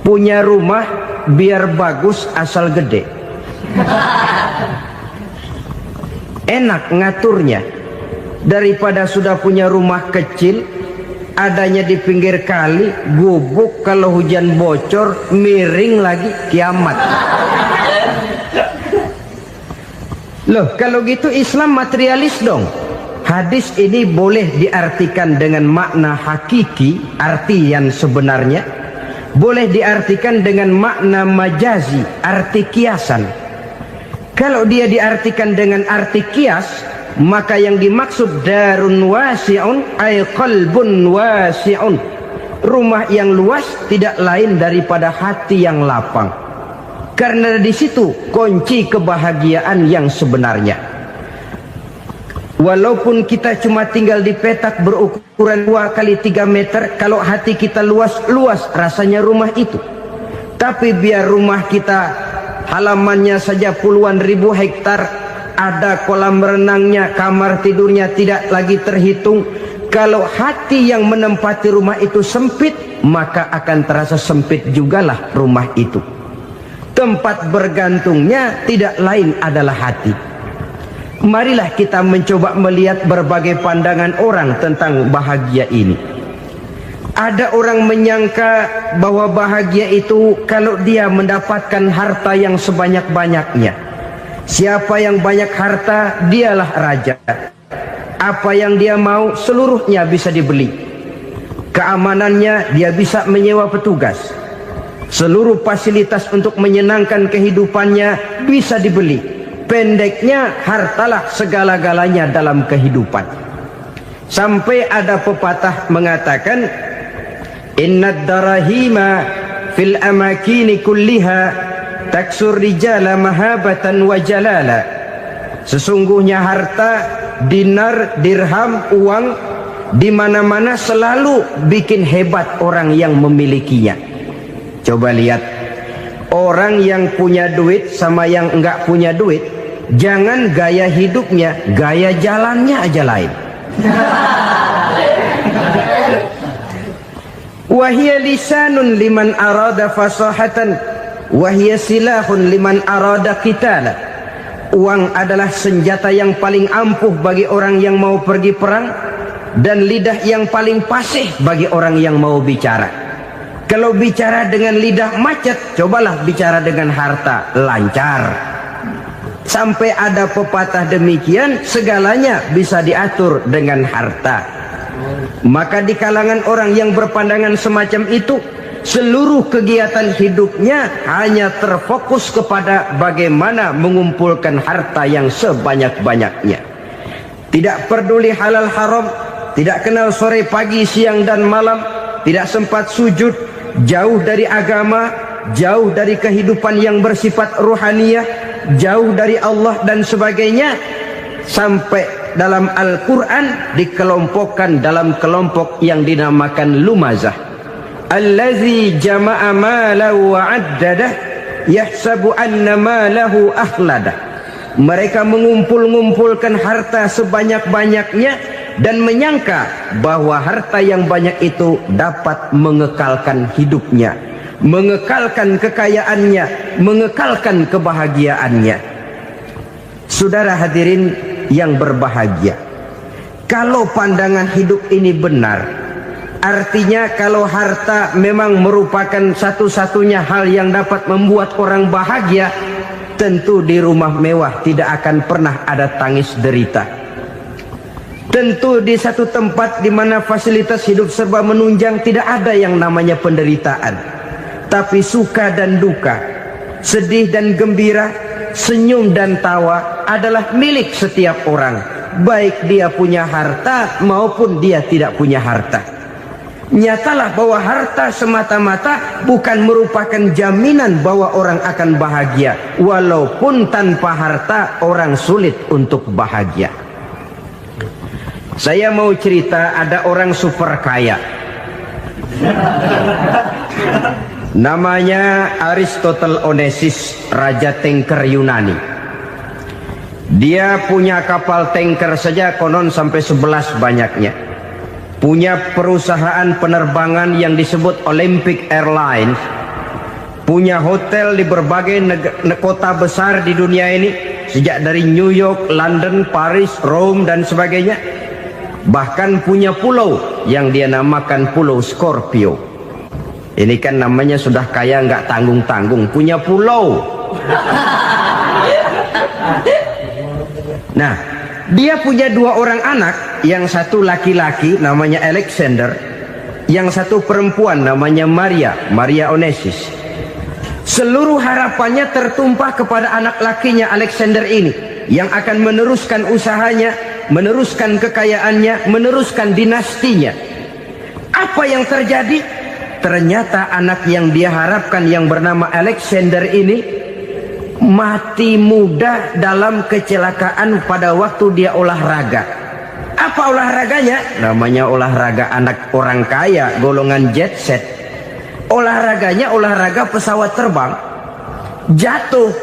[SPEAKER 3] Punya rumah biar bagus asal gede. Enak ngaturnya daripada sudah punya rumah kecil adanya di pinggir kali, gubuk, kalau hujan bocor miring lagi, kiamat. Loh, kalau gitu Islam materialis dong. Hadis ini boleh diartikan dengan makna hakiki, arti yang sebenarnya, boleh diartikan dengan makna majazi, arti kiasan. Kalau dia diartikan dengan arti kias, maka yang dimaksud darun wasi'un ay qalbun wasi'un. Rumah yang luas tidak lain daripada hati yang lapang. Karena di situ kunci kebahagiaan yang sebenarnya. Walaupun kita cuma tinggal di petak berukuran 2 kali 3 meter, kalau hati kita luas-luas rasanya rumah itu. Tapi biar rumah kita halamannya saja puluhan ribu hektar, ada kolam renangnya, kamar tidurnya tidak lagi terhitung. Kalau hati yang menempati rumah itu sempit, maka akan terasa sempit jugalah rumah itu. Tempat bergantungnya tidak lain adalah hati. Marilah kita mencoba melihat berbagai pandangan orang tentang bahagia ini. Ada orang menyangka bahwa bahagia itu kalau dia mendapatkan harta yang sebanyak-banyaknya. Siapa yang banyak harta, dialah raja. Apa yang dia mau seluruhnya bisa dibeli. Keamanannya dia bisa menyewa petugas. Seluruh fasilitas untuk menyenangkan kehidupannya bisa dibeli. Pendeknya, hartalah segala-galanya dalam kehidupan. Sampai ada pepatah mengatakan, innad darahima fil amakini kulliha taksur rijala mahabatan wa jalala. Sesungguhnya harta, dinar, dirham, uang di mana-mana selalu bikin hebat orang yang memilikinya. Coba lihat, orang yang punya duit sama yang enggak punya duit, jangan gaya hidupnya, gaya jalannya aja lain. Wahia lisanun liman arada fasahatan, wahia silahun liman arada qitala. Uang adalah senjata yang paling ampuh bagi orang yang mau pergi perang, dan lidah yang paling fasih bagi orang yang mau bicara. Kalau bicara dengan lidah macet, cobalah bicara dengan harta, lancar. Sampai ada pepatah demikian, segalanya bisa diatur dengan harta. Maka di kalangan orang yang berpandangan semacam itu, seluruh kegiatan hidupnya hanya terfokus kepada bagaimana mengumpulkan harta yang sebanyak-banyaknya. Tidak peduli halal haram, tidak kenal sore pagi siang dan malam, tidak sempat sujud, jauh dari agama, jauh dari kehidupan yang bersifat ruhaniyah, jauh dari Allah dan sebagainya. Sampai dalam Al-Quran dikelompokkan dalam kelompok yang dinamakan lumazah. Allazi jama'a malahu wa'addadah yahsabu anna malahu akhladah. Mereka mengumpul-ngumpulkan harta sebanyak-banyaknya dan menyangka bahwa harta yang banyak itu dapat mengekalkan hidupnya, mengekalkan kekayaannya, mengekalkan kebahagiaannya. Saudara hadirin yang berbahagia, kalau pandangan hidup ini benar, artinya kalau harta memang merupakan satu-satunya hal yang dapat membuat orang bahagia, tentu di rumah mewah tidak akan pernah ada tangis derita. Tentu di satu tempat di mana fasilitas hidup serba menunjang tidak ada yang namanya penderitaan. Tapi suka dan duka, sedih dan gembira, senyum dan tawa adalah milik setiap orang, baik dia punya harta maupun dia tidak punya harta. Nyatalah bahwa harta semata-mata bukan merupakan jaminan bahwa orang akan bahagia. Walaupun tanpa harta orang sulit untuk bahagia. Saya mau cerita, ada orang super kaya. Namanya Aristotle Onesimus, raja tanker Yunani. Dia punya kapal tanker saja konon sampai 11 banyaknya. punya perusahaan penerbangan yang disebut Olympic Airlines, punya hotel di berbagai kota besar di dunia ini, sejak dari New York, London, Paris, Rome dan sebagainya. Bahkan punya pulau yang dia namakan Pulau Scorpio. Ini kan namanya sudah kaya nggak tanggung-tanggung, punya pulau. Nah, dia punya 2 orang anak, yang satu laki-laki namanya Alexander, yang satu perempuan namanya Maria Onassis. Seluruh harapannya tertumpah kepada anak lakinya Alexander ini, yang akan meneruskan usahanya, meneruskan kekayaannya, meneruskan dinastinya. Apa yang terjadi? Ternyata anak yang dia harapkan yang bernama Alexander ini mati muda dalam kecelakaan pada waktu dia olahraga. Apa olahraganya? Namanya olahraga anak orang kaya, golongan jet set. Olahraganya olahraga pesawat terbang. Jatuh,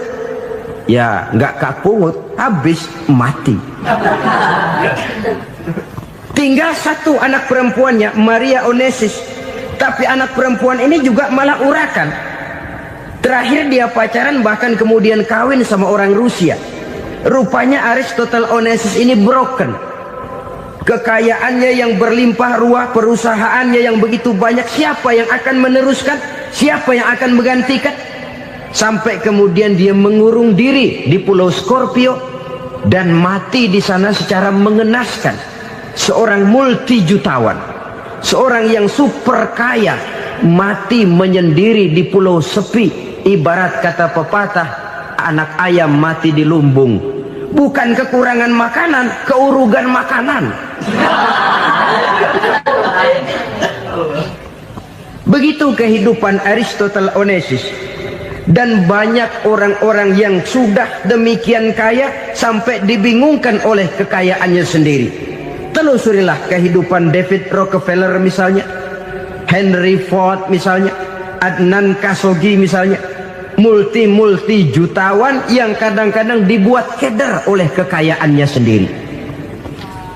[SPEAKER 3] ya nggak kapungut, habis mati. Tinggal satu anak perempuannya, Maria Onassis. Tapi anak perempuan ini juga malah urakan. Terakhir dia pacaran, bahkan kemudian kawin sama orang Rusia. Rupanya Aristotle Onassis ini broken. Kekayaannya yang berlimpah ruah, perusahaannya yang begitu banyak, siapa yang akan meneruskan? Siapa yang akan menggantikan? Sampai kemudian dia mengurung diri di Pulau Scorpio dan mati di sana secara mengenaskan. Seorang multi jutawan, seorang yang super kaya, mati menyendiri di pulau sepi. Ibarat kata pepatah, anak ayam mati di lumbung. Bukan kekurangan makanan, keurugan makanan. Begitu kehidupan Aristotle Onassis. Dan banyak orang-orang yang sudah demikian kaya sampai dibingungkan oleh kekayaannya sendiri. Telusurilah kehidupan David Rockefeller misalnya, Henry Ford misalnya, Adnan Khashoggi misalnya. Multi jutawan yang kadang-kadang dibuat keder oleh kekayaannya sendiri.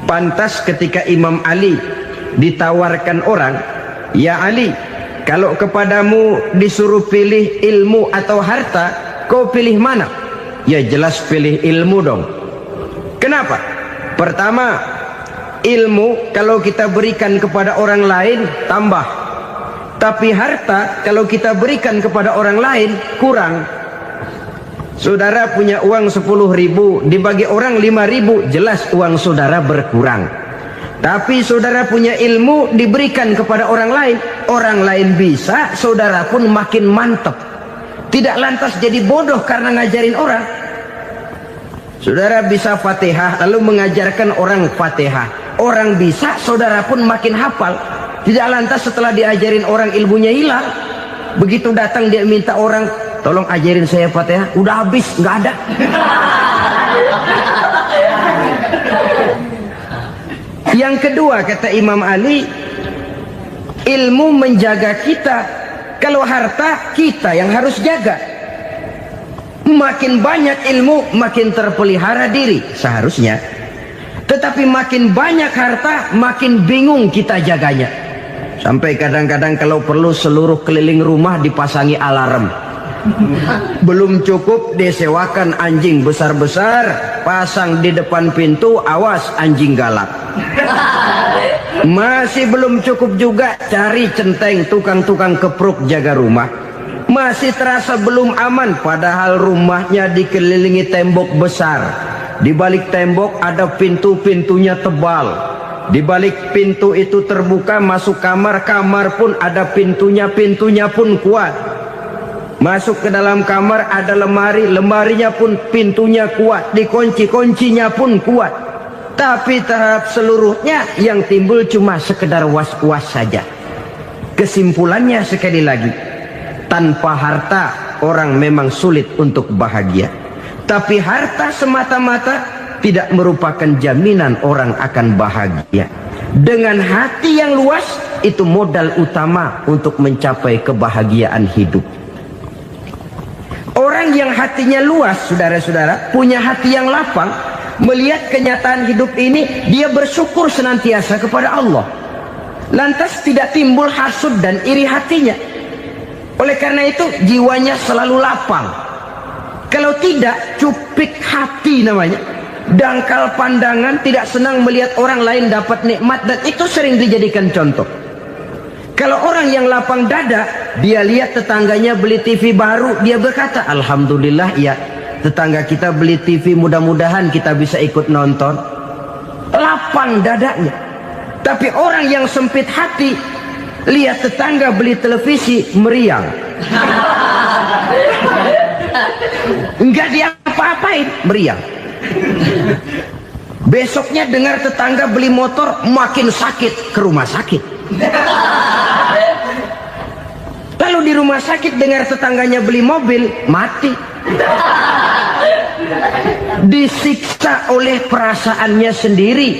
[SPEAKER 3] Pantas ketika Imam Ali ditawarkan orang, "Ya Ali, kalau kepadamu disuruh pilih ilmu atau harta, kau pilih mana?" Ya jelas pilih ilmu dong. Kenapa? Pertama, ilmu kalau kita berikan kepada orang lain tambah. Tapi harta kalau kita berikan kepada orang lain kurang. Saudara punya uang 10.000, dibagi orang 5.000, jelas uang saudara berkurang. Tapi saudara punya ilmu, diberikan kepada orang lain bisa, saudara pun makin mantap. Tidak lantas jadi bodoh karena ngajarin orang. Saudara bisa Fatihah lalu mengajarkan orang Fatihah, orang bisa, saudara pun makin hafal. Tidak lantas setelah diajarin orang ilmunya hilang. Begitu datang dia minta orang, "Tolong ajarin saya Fatihah," udah habis, nggak ada. Yang kedua kata Imam Ali, ilmu menjaga kita. Kalau harta kita yang harus jaga. Makin banyak ilmu makin terpelihara diri seharusnya. Tetapi makin banyak harta makin bingung kita jaganya. Sampai kadang-kadang kalau perlu seluruh keliling rumah dipasangi alarm. Belum cukup disewakan anjing besar-besar, pasang di depan pintu, awas anjing galak. Masih belum cukup juga, cari centeng tukang-tukang kepruk jaga rumah. Masih terasa belum aman, padahal rumahnya dikelilingi tembok besar. Di balik tembok ada pintu-pintunya tebal. Di balik pintu itu terbuka masuk kamar, kamar pun ada pintunya, pintunya pun kuat. Masuk ke dalam kamar ada lemari, lemarinya pun pintunya kuat, dikunci, kuncinya pun kuat. Tapi terhadap seluruhnya yang timbul cuma sekedar was-was saja. Kesimpulannya sekali lagi, tanpa harta orang memang sulit untuk bahagia. Tapi harta semata-mata tidak merupakan jaminan orang akan bahagia. Dengan hati yang luas, itu modal utama untuk mencapai kebahagiaan hidup. Orang yang hatinya luas, saudara-saudara, punya hati yang lapang, melihat kenyataan hidup ini, dia bersyukur senantiasa kepada Allah. lantas tidak timbul hasud dan iri hatinya. Oleh karena itu jiwanya selalu lapang. Kalau tidak, cupik hati namanya, dangkal pandangan, tidak senang melihat orang lain dapat nikmat, dan itu sering dijadikan contoh. Kalau orang yang lapang dada, dia lihat tetangganya beli TV baru, dia berkata, alhamdulillah ya, tetangga kita beli TV, mudah-mudahan kita bisa ikut nonton. Lapang dadanya. Tapi orang yang sempit hati, lihat tetangga beli televisi, meriang. Enggak diapa-apain, meriang. Besoknya dengar tetangga beli motor, makin sakit, ke rumah sakit. Lalu di rumah sakit dengar tetangganya beli mobil, mati. Disiksa oleh perasaannya sendiri.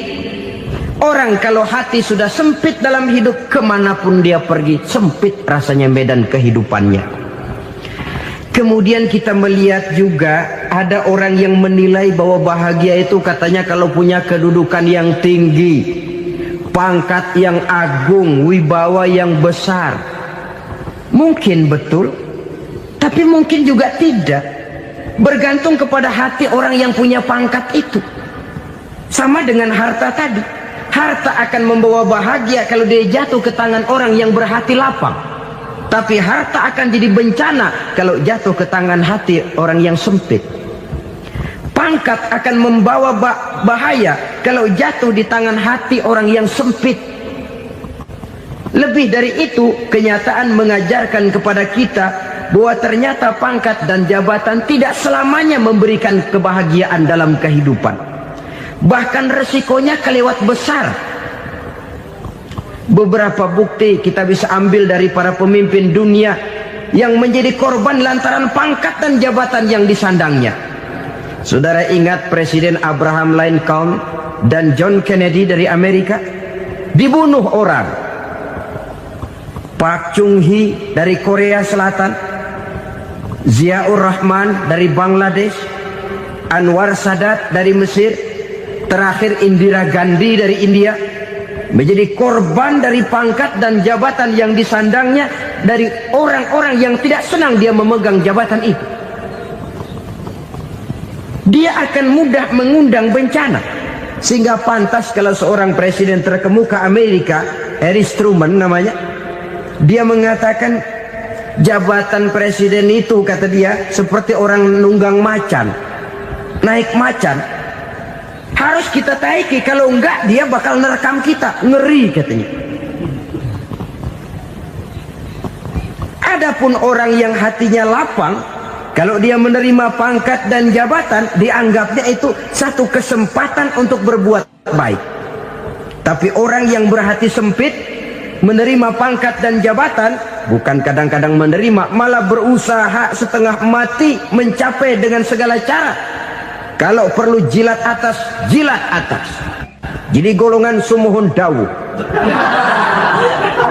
[SPEAKER 3] Orang kalau hati sudah sempit dalam hidup, kemanapun dia pergi, sempit rasanya medan kehidupannya. Kemudian kita melihat juga ada orang yang menilai bahwa bahagia itu katanya kalau punya kedudukan yang tinggi, pangkat yang agung, wibawa yang besar. Mungkin betul, tapi mungkin juga tidak. Bergantung kepada hati orang yang punya pangkat itu. Sama dengan harta tadi. Harta akan membawa bahagia kalau dia jatuh ke tangan orang yang berhati lapang. Tapi harta akan jadi bencana kalau jatuh ke tangan hati orang yang sempit. Pangkat akan membawa bahaya kalau jatuh di tangan hati orang yang sempit. Lebih dari itu, kenyataan mengajarkan kepada kita bahwa ternyata pangkat dan jabatan tidak selamanya memberikan kebahagiaan dalam kehidupan. Bahkan resikonya kelewat besar. Beberapa bukti kita bisa ambil dari para pemimpin dunia yang menjadi korban lantaran pangkat dan jabatan yang disandangnya. Saudara ingat Presiden Abraham Lincoln dan John Kennedy dari Amerika? Dibunuh orang. Park Chung-hee dari Korea Selatan, Ziaur Rahman dari Bangladesh, Anwar Sadat dari Mesir, terakhir Indira Gandhi dari India, menjadi korban dari pangkat dan jabatan yang disandangnya dari orang-orang yang tidak senang dia memegang jabatan itu. Dia akan mudah mengundang bencana. Sehingga pantas kalau seorang presiden terkemuka Amerika, Harry Truman namanya, dia mengatakan jabatan presiden itu, kata dia, seperti orang nunggang macan, naik macan. Harus kita taiki, kalau enggak dia bakal nerekam kita, ngeri katanya. Adapun orang yang hatinya lapang, kalau dia menerima pangkat dan jabatan, dianggapnya itu satu kesempatan untuk berbuat baik. Tapi orang yang berhati sempit, menerima pangkat dan jabatan, bukan kadang-kadang menerima, malah berusaha setengah mati mencapai dengan segala cara. Kalau perlu jilat atas, jilat atas. Jadi golongan sumuhun dawuh.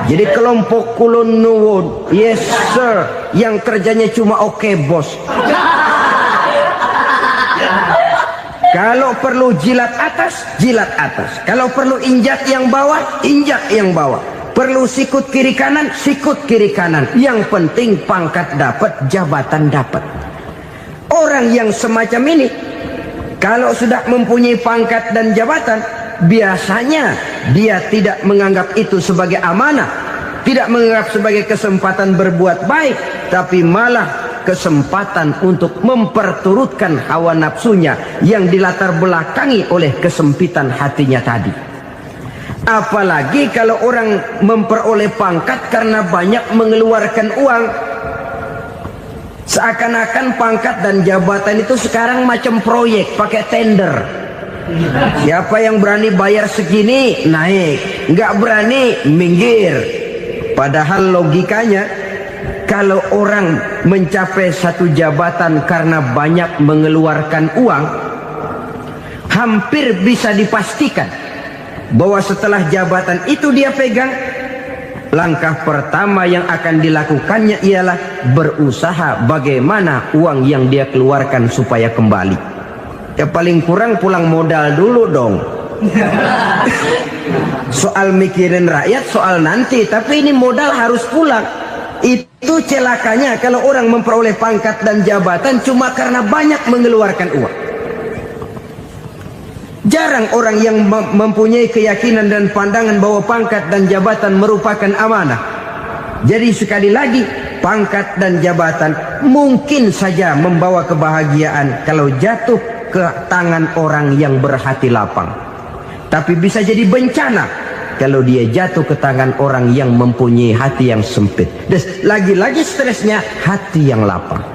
[SPEAKER 3] Jadi kelompok kulon nuwun, yes sir, yang kerjanya cuma oke bos. Kalau perlu jilat atas, jilat atas. Kalau perlu injak yang bawah, injak yang bawah. Perlu sikut kiri kanan, sikut kiri kanan. Yang penting pangkat dapat, jabatan dapat. Orang yang semacam ini, kalau sudah mempunyai pangkat dan jabatan, biasanya dia tidak menganggap itu sebagai amanah, tidak menganggap sebagai kesempatan berbuat baik, tapi malah kesempatan untuk memperturutkan hawa nafsunya yang dilatar belakangi oleh kesempitan hatinya tadi. Apalagi kalau orang memperoleh pangkat karena banyak mengeluarkan uang. Seakan-akan pangkat dan jabatan itu sekarang macam proyek, pakai tender. Siapa yang berani bayar segini, naik. Nggak berani, minggir. Padahal logikanya, kalau orang mencapai satu jabatan karena banyak mengeluarkan uang, hampir bisa dipastikan bahwa setelah jabatan itu dia pegang, langkah pertama yang akan dilakukannya ialah berusaha bagaimana uang yang dia keluarkan supaya kembali. Ya paling kurang pulang modal dulu dong. Soal mikirin rakyat, soal nanti, tapi ini modal harus pulang. Itu celakanya kalau orang memperoleh pangkat dan jabatan cuma karena banyak mengeluarkan uang. Jarang orang yang mempunyai keyakinan dan pandangan bahwa pangkat dan jabatan merupakan amanah. Jadi sekali lagi, pangkat dan jabatan mungkin saja membawa kebahagiaan kalau jatuh ke tangan orang yang berhati lapang. Tapi bisa jadi bencana kalau dia jatuh ke tangan orang yang mempunyai hati yang sempit. Dan lagi-lagi stresnya hati yang lapang.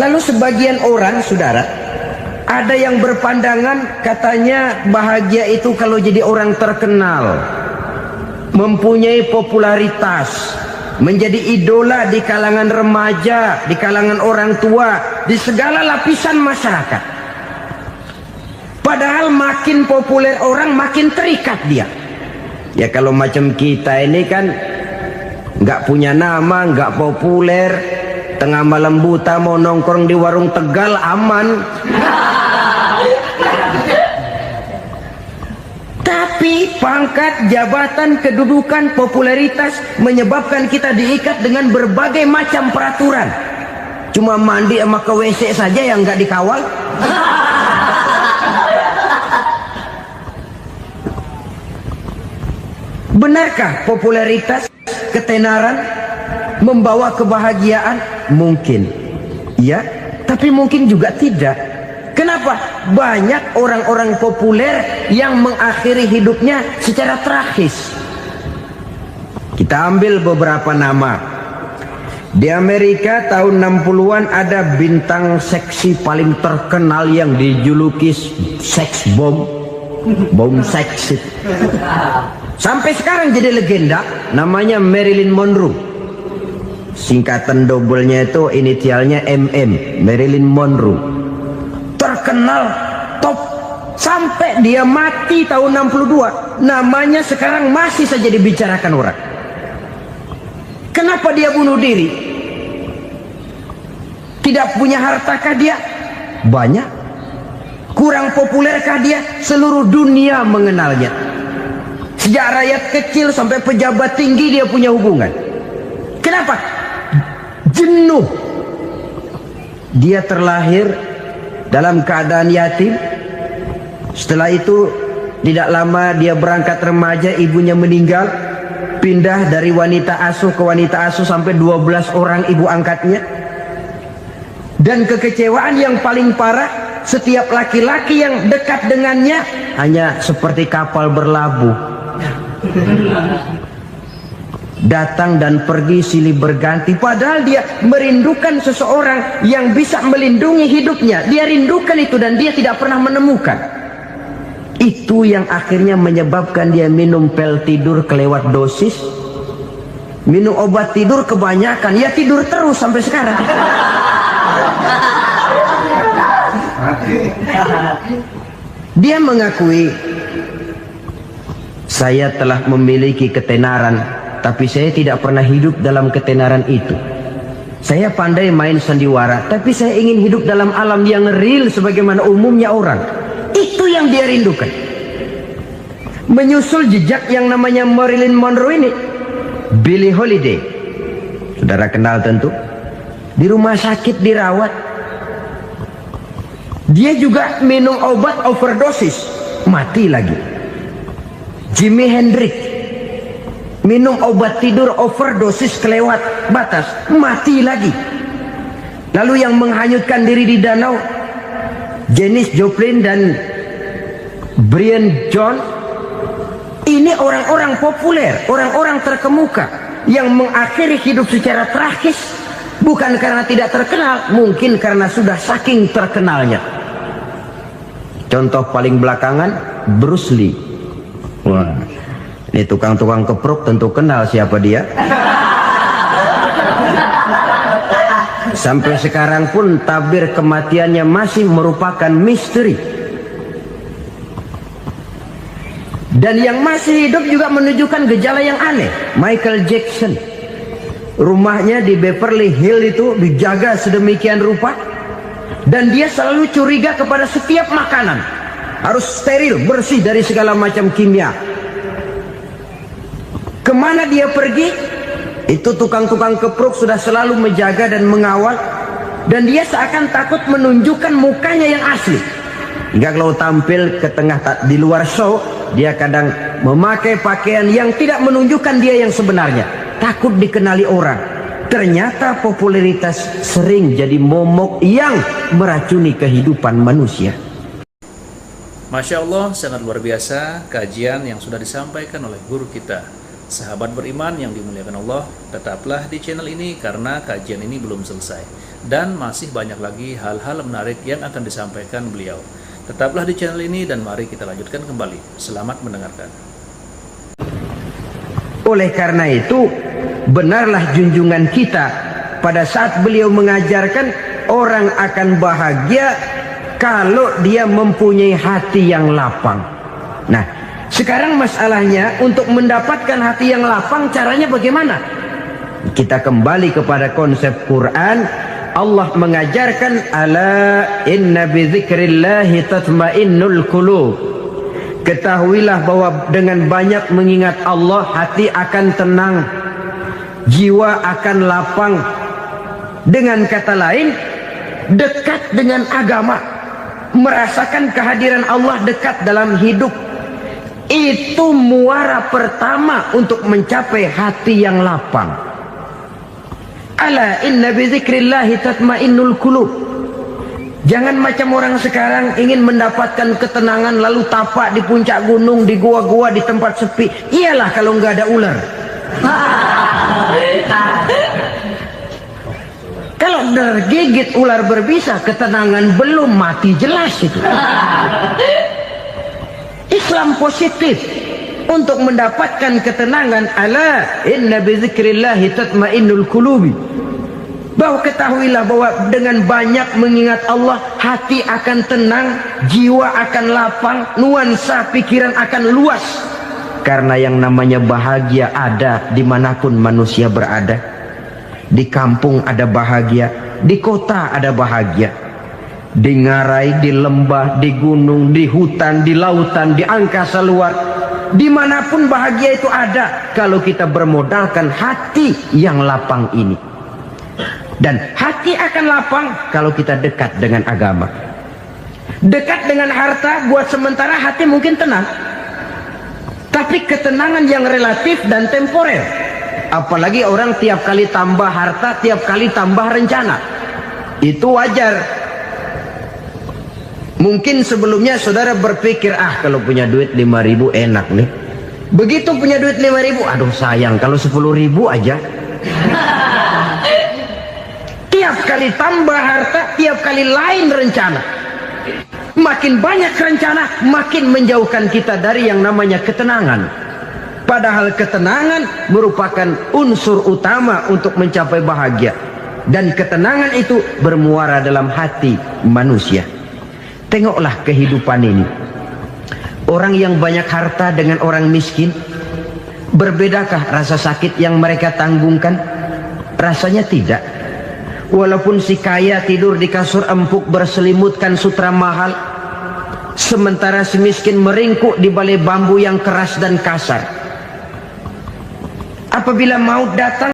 [SPEAKER 3] Lalu sebagian orang, saudara, ada yang berpandangan katanya bahagia itu kalau jadi orang terkenal, mempunyai popularitas, menjadi idola di kalangan remaja, di kalangan orang tua, di segala lapisan masyarakat. Padahal makin populer orang makin terikat dia. Ya kalau macam kita ini kan nggak punya nama, nggak populer, tengah malam buta mau nongkrong di warung Tegal aman. Tapi pangkat, jabatan, kedudukan, popularitas menyebabkan kita diikat dengan berbagai macam peraturan. Cuma mandi sama ke WC saja yang nggak dikawal. Benarkah popularitas, ketenaran membawa kebahagiaan? Mungkin, ya, tapi mungkin juga tidak. Kenapa? Banyak orang-orang populer yang mengakhiri hidupnya secara tragis. Kita ambil beberapa nama. Di Amerika tahun 60-an ada bintang seksi paling terkenal yang dijuluki sex bomb. Bom seks. Sampai sekarang jadi legenda, namanya Marilyn Monroe. Singkatan dobelnya itu inisialnya MM, Marilyn Monroe. Terkenal, top, sampai dia mati tahun 62. Namanya sekarang masih saja dibicarakan orang. Kenapa dia bunuh diri? Tidak punya hartakah dia? Banyak. Kurang populerkah dia? Seluruh dunia mengenalnya. Sejak rakyat kecil sampai pejabat tinggi dia punya hubungan. Kenapa? Jenuh. Dia terlahir dalam keadaan yatim. Setelah itu tidak lama dia berangkat remaja, ibunya meninggal. Pindah dari wanita asuh ke wanita asuh sampai 12 orang ibu angkatnya. Dan kekecewaan yang paling parah, setiap laki-laki yang dekat dengannya hanya seperti kapal berlabuh. Datang dan pergi silih berganti. Padahal dia merindukan seseorang yang bisa melindungi hidupnya. Dia rindukan itu dan dia tidak pernah menemukan. Itu yang akhirnya menyebabkan dia minum pil tidur kelewat dosis, minum obat tidur kebanyakan. Ya tidur terus sampai sekarang. Dia mengakui, saya telah memiliki ketenaran, tapi saya tidak pernah hidup dalam ketenaran itu. Saya pandai main sandiwara, tapi saya ingin hidup dalam alam yang real sebagaimana umumnya orang. Itu yang dia rindukan. Menyusul jejak yang namanya Marilyn Monroe ini, Billie Holiday, saudara kenal tentu. Di rumah sakit dirawat. Dia juga minum obat overdosis, mati lagi. Jimi Hendrix minum obat tidur overdosis kelewat batas, mati lagi. Lalu yang menghanyutkan diri di danau, Janis Joplin dan Brian Jones. Ini orang-orang populer, orang-orang terkemuka yang mengakhiri hidup secara tragis, bukan karena tidak terkenal, mungkin karena sudah saking terkenalnya. Contoh paling belakangan, Bruce Lee. Wah, ini tukang-tukang keprok tentu kenal siapa dia. Sampai sekarang pun tabir kematiannya masih merupakan misteri. Dan yang masih hidup juga menunjukkan gejala yang aneh. Michael Jackson, rumahnya di Beverly Hills itu dijaga sedemikian rupa, dan dia selalu curiga kepada setiap makanan. harus steril, bersih dari segala macam kimia. Kemana dia pergi? Itu tukang-tukang kepruk sudah selalu menjaga dan mengawal, dan dia seakan takut menunjukkan mukanya yang asli. Hingga kalau tampil ke tengah di luar show, dia kadang memakai pakaian yang tidak menunjukkan dia yang sebenarnya, takut dikenali orang. Ternyata popularitas sering jadi momok yang meracuni kehidupan manusia.
[SPEAKER 1] Masya Allah, sangat luar biasa kajian yang sudah disampaikan oleh guru kita. Sahabat beriman yang dimuliakan Allah, tetaplah di channel ini karena kajian ini belum selesai. Dan masih banyak lagi hal-hal menarik yang akan disampaikan beliau. Tetaplah di channel ini dan mari kita lanjutkan kembali. Selamat mendengarkan.
[SPEAKER 3] Oleh karena itu, benarlah junjungan kita pada saat beliau mengajarkan orang akan bahagia kalau dia mempunyai hati yang lapang. Nah, sekarang masalahnya untuk mendapatkan hati yang lapang caranya bagaimana? Kita kembali kepada konsep Quran. Allah mengajarkan, ala inna bidzikrillahi tatmainnul qulub. Ketahuilah bahwa dengan banyak mengingat Allah, hati akan tenang, jiwa akan lapang. Dengan kata lain, dekat dengan agama, merasakan kehadiran Allah dekat dalam hidup. Itu muara pertama untuk mencapai hati yang lapang. Ala inna bidzikrillahi tatmainnul qulub. Jangan macam orang sekarang ingin mendapatkan ketenangan lalu tapak di puncak gunung, di gua-gua, di tempat sepi. Iyalah kalau nggak ada ular. Kalau tergigit ular berbisa, ketenangan belum, mati jelas itu. Islam positif untuk mendapatkan ketenangan. Ala inna bidzikrillahi tatmainnul qulubi. Bahwa ketahuilah bahwa dengan banyak mengingat Allah, hati akan tenang, jiwa akan lapang, nuansa pikiran akan luas. Karena yang namanya bahagia ada dimanapun manusia berada. Di kampung ada bahagia, di kota ada bahagia, di ngarai, di lembah, di gunung, di hutan, di lautan, di angkasa luar, dimanapun bahagia itu ada kalau kita bermodalkan hati yang lapang ini. Dan hati akan lapang kalau kita dekat dengan agama. Dekat dengan harta buat sementara hati mungkin tenang, tapi ketenangan yang relatif dan temporer. Apalagi orang tiap kali tambah harta, tiap kali tambah rencana. Itu wajar. Mungkin sebelumnya saudara berpikir, kalau punya duit 5.000 enak nih. Begitu punya duit 5.000, aduh sayang kalau 10.000 aja. Tiap kali tambah harta, tiap kali lain rencana. Makin banyak rencana, makin menjauhkan kita dari yang namanya ketenangan. Padahal ketenangan merupakan unsur utama untuk mencapai bahagia. Dan ketenangan itu bermuara dalam hati manusia. Tengoklah kehidupan ini. Orang yang banyak harta dengan orang miskin, berbedakah rasa sakit yang mereka tanggungkan? Rasanya tidak. Walaupun si kaya tidur di kasur empuk berselimutkan sutra mahal, sementara si miskin meringkuk di balai bambu yang keras dan kasar. Apabila maut datang,